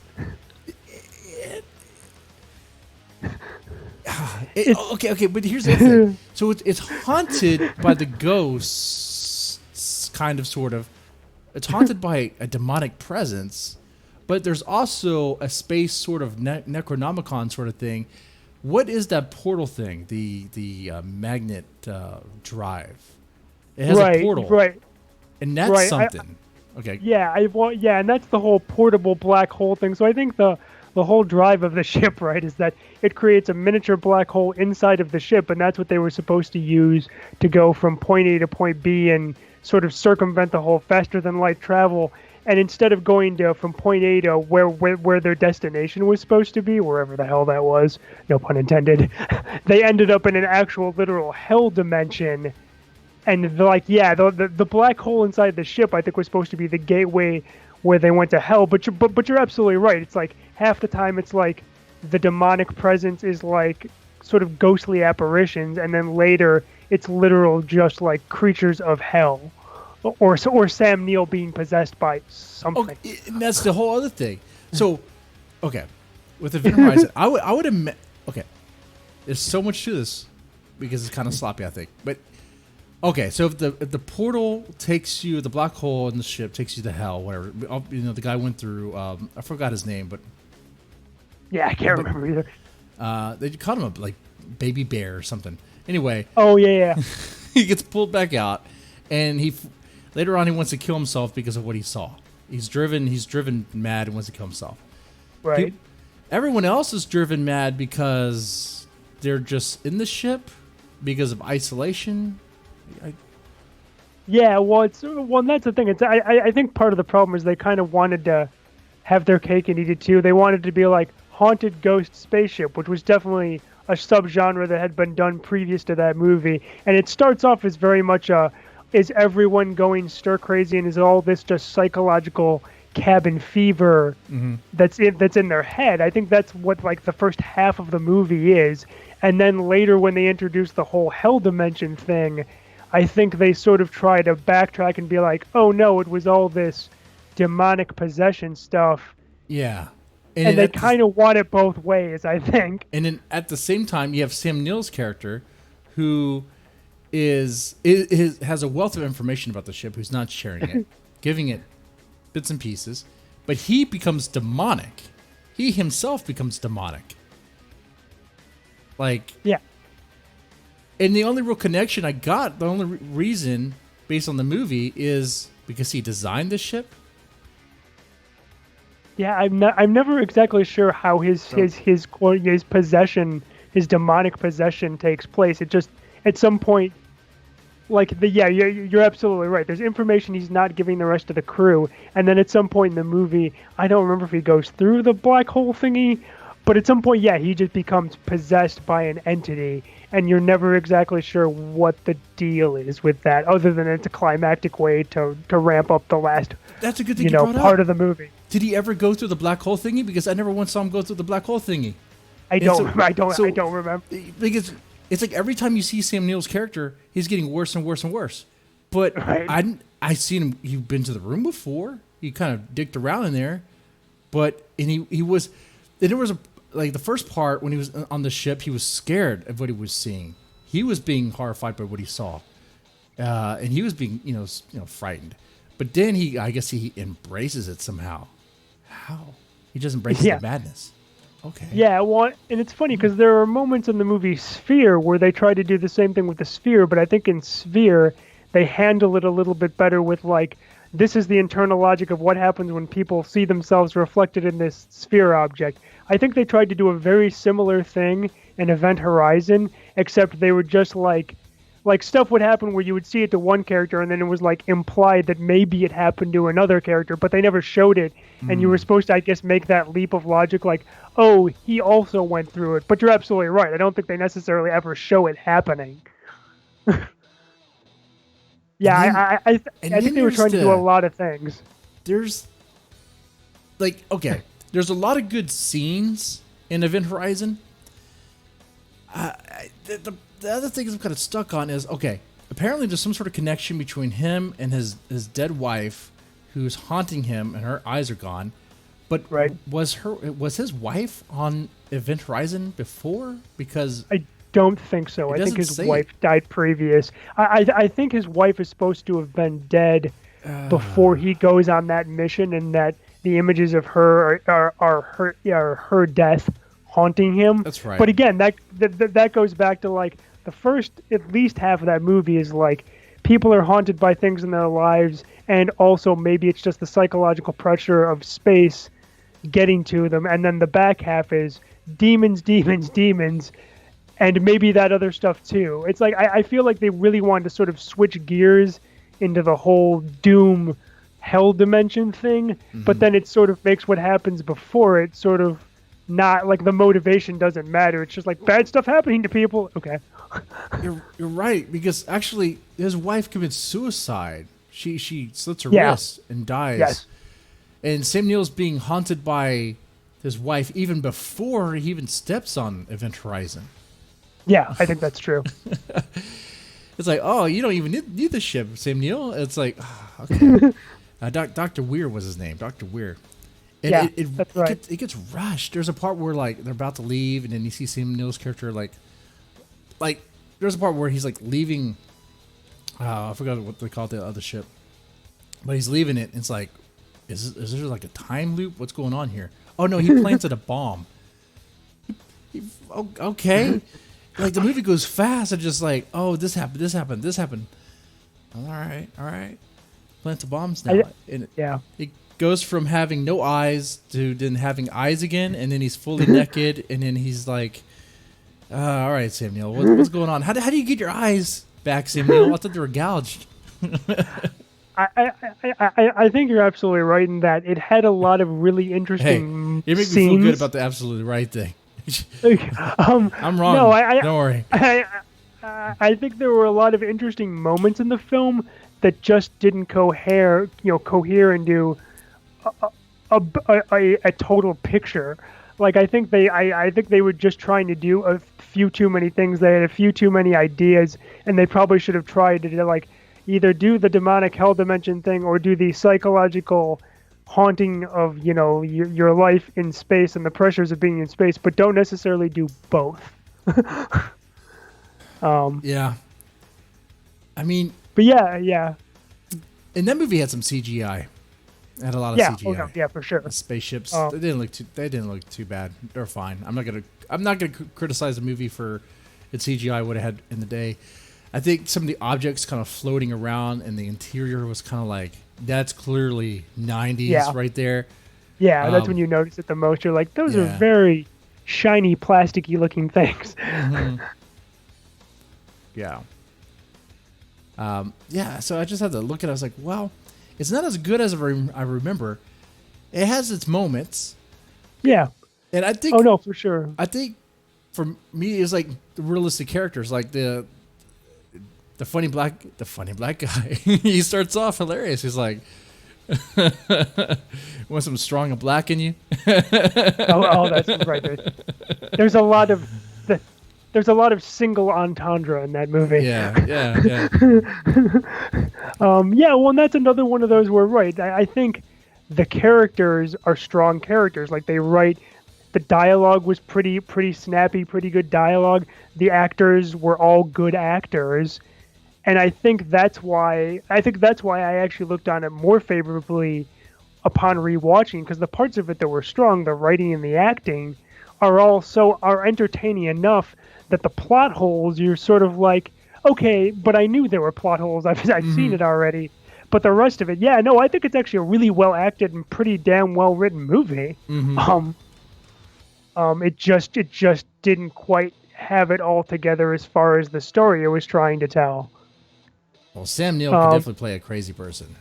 okay. But here's the thing. So it's haunted by the ghosts, kind of, sort of. It's haunted by a demonic presence. But there's also a space sort of Necronomicon sort of thing. What is that portal thing? The magnet drive. It has a portal, right? And that's something. Okay. Yeah, and that's the whole portable black hole thing. So I think the whole drive of the ship, right, is that it creates a miniature black hole inside of the ship, and that's what they were supposed to use to go from point A to point B and sort of circumvent the whole faster than light travel. And instead of going from point A to where their destination was supposed to be, wherever the hell that was, no pun intended, they ended up in an actual literal hell dimension. And the black hole inside the ship, I think, was supposed to be the gateway where they went to hell. But you're absolutely right. It's like half the time it's like the demonic presence is like sort of ghostly apparitions, and then later it's literal just like creatures of hell. Or Sam Neill being possessed by something. Oh, and that's the whole other thing. So, okay, with Event Horizon, I would admit, okay, there's so much to this because it's kind of sloppy, I think. But okay, so if the portal takes you, the black hole in the ship takes you to hell, whatever. The guy went through. I forgot his name, but yeah, I can't remember either. They called him like baby bear or something. Anyway. Oh yeah. He gets pulled back out, and later on, he wants to kill himself because of what he saw. He's driven mad and wants to kill himself. Right. Everyone else is driven mad because they're just in the ship because of isolation. Yeah, well, that's the thing. I think part of the problem is they kind of wanted to have their cake and eat it too. They wanted to be like haunted ghost spaceship, which was definitely a subgenre that had been done previous to that movie. And it starts off as very much is everyone going stir crazy, and is all this just psychological cabin fever that's in their head? I think that's what like the first half of the movie is, and then later when they introduce the whole hell dimension thing, I think they sort of try to backtrack and be like, oh no, it was all this demonic possession stuff. Yeah. And they kind of want it both ways, I think. And then at the same time, you have Sam Neill's character, who has a wealth of information about the ship, who's not sharing it, giving it bits and pieces, but he becomes demonic. He himself becomes demonic. Like, yeah. And the only real connection I got, the only reason based on the movie, is because he designed the ship. Yeah, I'm never exactly sure how his possession, his demonic possession takes place. It just at some point. You're absolutely right. There's information he's not giving the rest of the crew, and then at some point in the movie, I don't remember if he goes through the black hole thingy, but at some point, he just becomes possessed by an entity, and you're never exactly sure what the deal is with that, other than it's a climactic way to ramp up the last. That's a good thing you brought part up. of the movie. Did he ever go through the black hole thingy? Because I never once saw him go through the black hole thingy. I don't remember. Because it's like every time you see Sam Neill's character, he's getting worse and worse and worse. But I seen him. You've been to the room before. You kind of dicked around in there. and he was, and there was like the first part when he was on the ship, he was scared of what he was seeing. He was being horrified by what he saw, and he was being frightened. But then I guess he embraces it somehow. How? He just embraces the madness. Okay. Yeah, well, and it's funny because there are moments in the movie Sphere where they try to do the same thing with the sphere, but I think in Sphere they handle it a little bit better with like, this is the internal logic of what happens when people see themselves reflected in this sphere object. I think they tried to do a very similar thing in Event Horizon, except they were just like stuff would happen where you would see it to one character and then it was like implied that maybe it happened to another character, but they never showed it. And you were supposed to, I guess, make that leap of logic like, oh, he also went through it. But you're absolutely right. I don't think they necessarily ever show it happening. Yeah, I think they were trying to do a lot of things. There's there's a lot of good scenes in Event Horizon. The other thing I'm kind of stuck on is, apparently there's some sort of connection between him and his dead wife who's haunting him, and her eyes are gone. But was his wife on Event Horizon before? Because I don't think so. I think his wife died previous. I think his wife is supposed to have been dead before he goes on that mission, and that the images of her are her death haunting him. That's right. But again, that goes back to like the first at least half of that movie is like people are haunted by things in their lives, and also maybe it's just the psychological pressure of space getting to them, and then the back half is demons, and maybe that other stuff too. It's like I feel like they really wanted to sort of switch gears into the whole Doom hell dimension thing, but then it sort of makes what happens before it sort of not like the motivation doesn't matter. It's just like bad stuff happening to people. Okay. You're right, because actually his wife commits suicide. She slits her wrist and dies. Yes. And Sam Neill's being haunted by his wife even before he even steps on Event Horizon. Yeah, I think that's true. It's like, oh, you don't even need the ship, Sam Neill. It's like, okay. Dr. Weir was his name, Dr. Weir. And that's right. It gets rushed. There's a part where like they're about to leave, and then you see Sam Neill's character like there's a part where he's like leaving. I forgot what they call the other ship, but he's leaving it. And it's like, is there like a time loop? What's going on here? Oh no, he planted a bomb. Okay, like the movie goes fast and just like, oh, this happened. All right. Plant the bombs now. It goes from having no eyes to then having eyes again, and then he's fully naked, and then he's like, all right, Sam Neill, what's going on? How do you get your eyes back, Sam Neill? I thought they were gouged. I think you're absolutely right in that it had a lot of really interesting you make scenes. me feel good about the absolutely right thing. I'm wrong. No, don't worry. I think there were a lot of interesting moments in the film that just didn't cohere and do a total picture. Like I think they were just trying to do a few too many things. They had a few too many ideas, and they probably should have tried to like either do the demonic hell dimension thing or do the psychological haunting of your life in space and the pressures of being in space, but don't necessarily do both. Yeah. I mean, but yeah. And that movie had some CGI. It had a lot of CGI. Yeah, for sure. The spaceships. They didn't look too bad. They're fine. I'm not gonna criticize the movie for its CGI what it had in the day. I think some of the objects kind of floating around and the interior was kind of like, that's clearly 90s right there. Yeah, that's when you notice it the most. You're like, those are very shiny, plasticky looking things. Mm-hmm. Yeah. So I just had to look at it. I was like, well, it's not as good as I remember. It has its moments. Yeah. And I think... Oh, no, for sure. I think for me, it's like the realistic characters, like the funny black guy. He starts off hilarious. He's like, want some strong and black in you? oh, that's right. There's a lot of single entendre in that movie. Yeah. Well, and that's another one of those where, right, I think the characters are strong characters. Like they write, the dialogue was pretty snappy, pretty good dialogue. The actors were all good actors, and I think that's why I actually looked on it more favorably upon rewatching, because the parts of it that were strong, the writing and the acting, are entertaining enough that the plot holes, you're sort of like, okay, but I knew there were plot holes. I've seen it already. But the rest of it, yeah, no, I think it's actually a really well acted and pretty damn well written movie. It just didn't quite have it all together as far as the story it was trying to tell. Well, Sam Neill could definitely play a crazy person.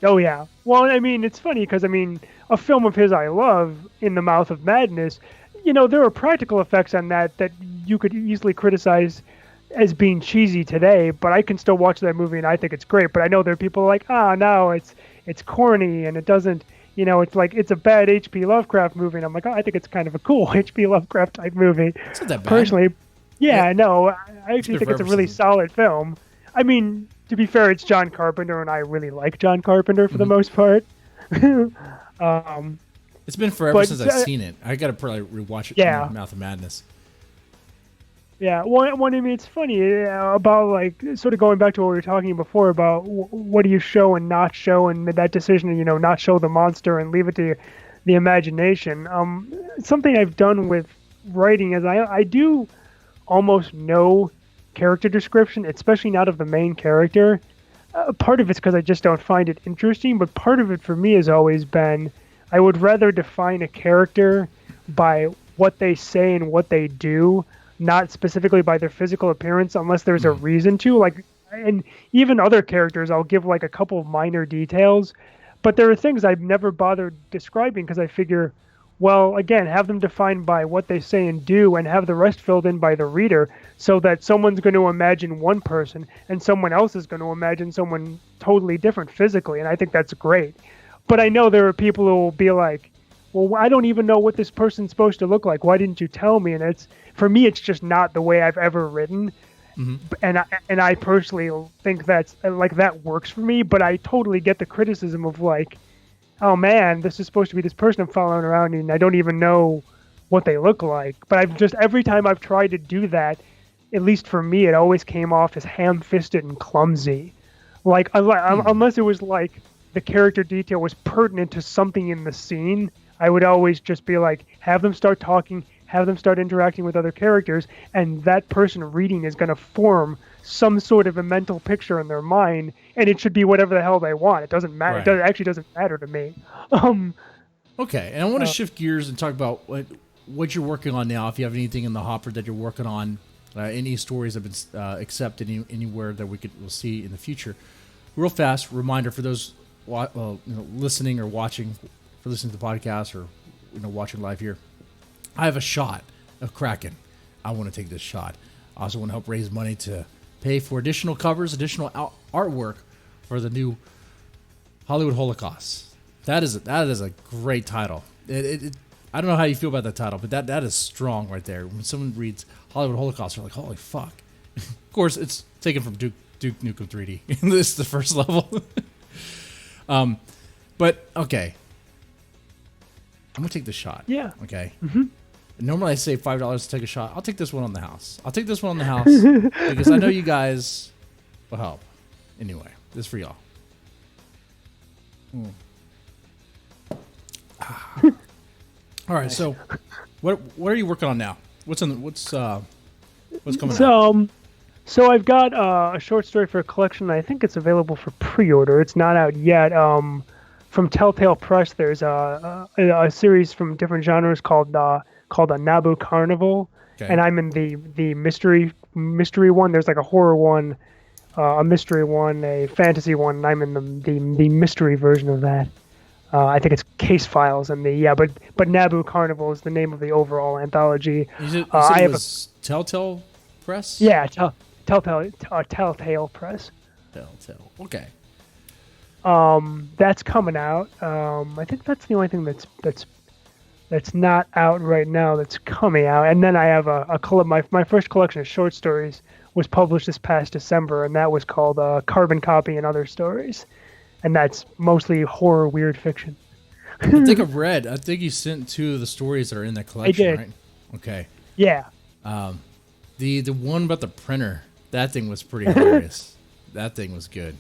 Oh yeah. Well, I mean, it's funny because a film of his I love, In the Mouth of Madness. There are practical effects on that you could easily criticize as being cheesy today, but I can still watch that movie and I think it's great. But I know there are people like, no, it's corny and it doesn't, it's like it's a bad H.P. Lovecraft movie, and I'm like, I think it's kind of a cool H.P. Lovecraft type movie. It's not that bad. Personally, yeah, no, I actually think it's a really solid film. I mean, to be fair, it's John Carpenter, and I really like John Carpenter for the most part. It's been forever since I've seen it. I gotta probably rewatch it. Yeah. Mouth of Madness. Yeah, well, I mean, it's funny about like sort of going back to what we were talking before about what do you show and not show, and that decision to not show the monster and leave it to the imagination. Something I've done with writing is I do almost no character description, especially not of the main character. Part of it's because I just don't find it interesting, but part of it for me has always been I would rather define a character by what they say and what they do, not specifically by their physical appearance, unless there's a reason to. Like, and even other characters, I'll give like a couple of minor details, but there are things I've never bothered describing because I figure, well, again, have them defined by what they say and do, and have the rest filled in by the reader, so that someone's going to imagine one person and someone else is going to imagine someone totally different physically, and I think that's great. But I know there are people who will be like, well, I don't even know what this person's supposed to look like. Why didn't you tell me? And for me, it's just not the way I've ever written. And I personally think that works for me. But I totally get the criticism of like, oh man, this is supposed to be this person I'm following around and I don't even know what they look like. But every time I've tried to do that, at least for me, it always came off as ham-fisted and clumsy. Like unless it was like the character detail was pertinent to something in the scene, I would always just be like, have them start talking, have them start interacting with other characters, and that person reading is going to form some sort of a mental picture in their mind, and it should be whatever the hell they want. It doesn't matter. Right. It actually doesn't matter to me. Okay, and I want to shift gears and talk about what you're working on now. If you have anything in the hopper that you're working on, any stories have been accepted anywhere that we'll see in the future. Real fast reminder for those listening or watching, for listening to the podcast or watching live here. I have a shot of Kraken. I want to take this shot. I also want to help raise money to pay for additional covers, additional artwork for the new Hollywood Holocaust. That is a great title. I don't know how you feel about that title, but that is strong right there. When someone reads Hollywood Holocaust, they're like, holy fuck. Of course, it's taken from Duke Nukem 3D. This is the first level. But okay. I'm going to take the shot. Yeah. Okay. Mm-hmm. Normally I say $5 to take a shot. I'll take this one on the house. Because I know you guys will help. Anyway, this is for y'all. All right. So, what are you working on now? What's coming out? So I've got a short story for a collection. I think it's available for pre-order. It's not out yet. From Telltale Press, there's a series from different genres called a Nabu Carnival, and I'm in the mystery one. There's like a horror one, a mystery one, a fantasy one, and I'm in the mystery version of that. I think it's Case Files, and but Nabu Carnival is the name of the overall anthology. You said it was Telltale Press? Yeah, Telltale Press. Telltale. Okay. That's coming out. I think that's the only thing that's not out right now that's coming out. And then I have my first collection of short stories was published this past December, and that was called Carbon Copy and Other Stories. And that's mostly horror weird fiction. I think you sent 2 of the stories that are in that collection, did. right? Okay. Yeah. The one about the printer, that thing was pretty hilarious. That thing was good.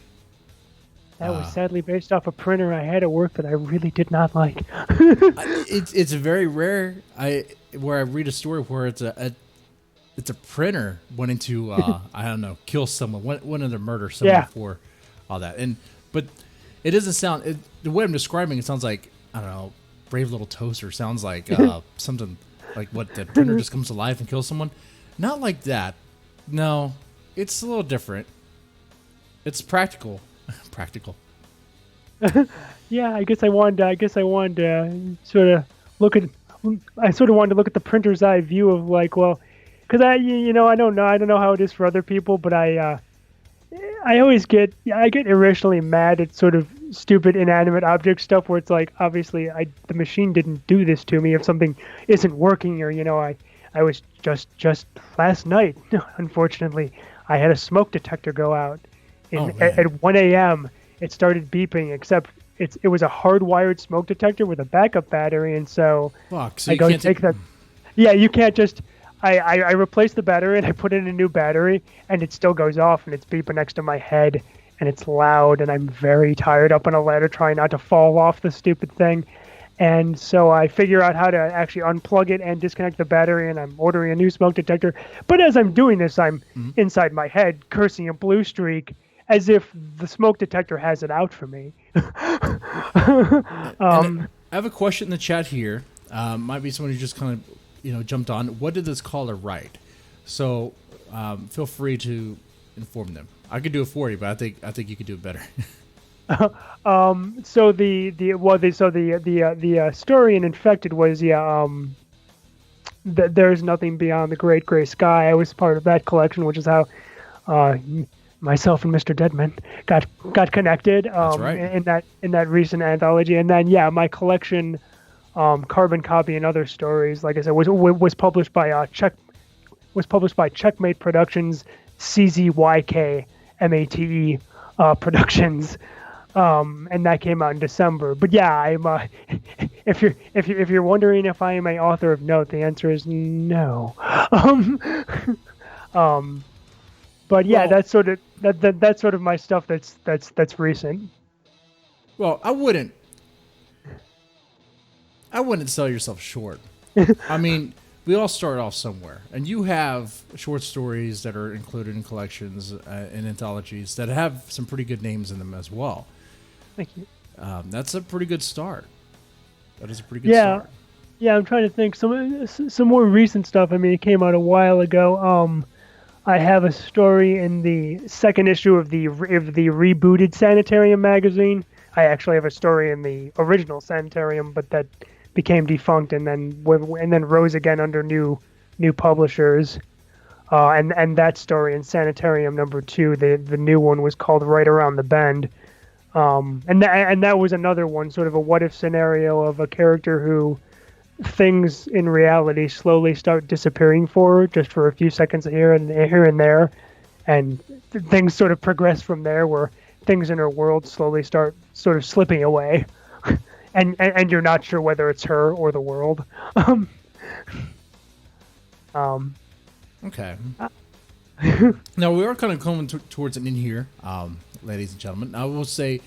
That was sadly based off a printer I had at work that I really did not like. It's very rare where I read a story where it's a printer wanting to I don't know, kill someone, wanting to murder someone for all that. But it doesn't sound the way I'm describing it sounds like, I don't know, Brave Little Toaster sounds like something like what the printer just comes to life and kills someone. Not like that. No, it's a little different. It's practical. Practical. Yeah, I guess I wanted to sort of look at. I sort of wanted to look at the printer's eye view of like, well, because I don't know how it is for other people, but I always get irrationally mad at sort of stupid inanimate object stuff where it's like, obviously the machine didn't do this to me if something isn't working, or I was just last night, unfortunately, I had a smoke detector go out at 1 a.m. It started beeping, except it was a hardwired smoke detector with a backup battery, and so I go take that. Yeah, you can't just. I replaced the battery and I put in a new battery, and it still goes off and it's beeping next to my head, and it's loud, and I'm very tired up on a ladder trying not to fall off the stupid thing. And so I figure out how to actually unplug it and disconnect the battery, and I'm ordering a new smoke detector. But as I'm doing this, I'm inside my head cursing a blue streak as if the smoke detector has it out for me. I have a question in the chat here. Might be someone who just kind of jumped on. What did this caller write? So feel free to inform them. I could do it for you, but I think you could do it better. So the story in Infected was there's nothing beyond the great gray sky. I was part of that collection, which is how myself and Mr. Deadman got connected. That's right. in that recent anthology, and then my collection, Carbon Copy and Other Stories, like I said, was published by Checkmate Productions, CZYK MATE Productions. And that came out in December. But yeah, I'm. If you're wondering if I am an author of note, the answer is no. But yeah, that's sort of my stuff. That's recent. Well, I wouldn't sell yourself short. I mean, we all start off somewhere, and you have short stories that are included in collections and anthologies that have some pretty good names in them as well. Thank you. That's a pretty good start. That is a pretty good start. Yeah, I'm trying to think some more recent stuff. I mean, it came out a while ago. I have a story in the second issue of the rebooted Sanitarium magazine. I actually have a story in the original Sanitarium, but that became defunct and then rose again under new publishers. And that story in Sanitarium #2, the new one, was called Right Around the Bend. And that was another one, sort of a what if scenario of a character who things in reality slowly start disappearing for her, just for a few seconds here and there, and things sort of progress from there, where things in her world slowly start sort of slipping away, and you're not sure whether it's her or the world. Okay. Now we are kind of coming towards an end here, ladies and gentlemen. I will say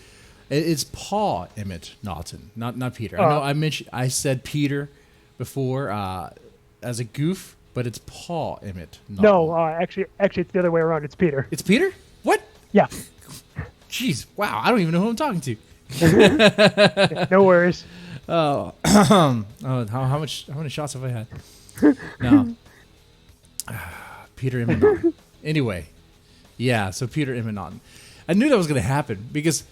it's Paul Emmette Naughton, not Peter. I know I said Peter before as a goof, but it's Paul Emmette Naughton. No, actually it's the other way around. It's Peter. It's Peter? What? Yeah. Jeez, wow! I don't even know who I'm talking to. No worries. Oh, how many shots have I had? No. Peter Emmette Naughton. Anyway, yeah. So Peter Emmette Naughton. I knew that was going to happen because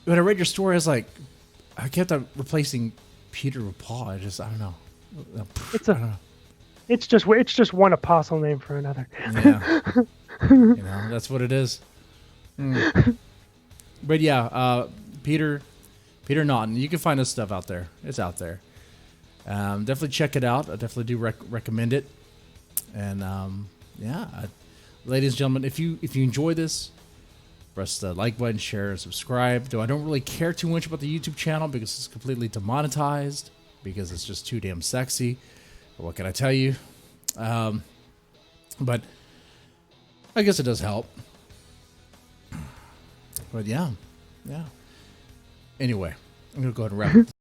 when I read your story, I was like, I kept on replacing Peter with Paul. I don't know. I don't know. It's just one apostle name for another. Yeah. That's what it is. But yeah, Peter Naughton. You can find this stuff out there. It's out there. Definitely check it out. I definitely do recommend it. And ladies and gentlemen, if you enjoy this, Press the like button, share, and subscribe. Though I don't really care too much about the YouTube channel because it's completely demonetized, because it's just too damn sexy. But what can I tell you? But I guess it does help. But yeah. Anyway, I'm going to go ahead and wrap it.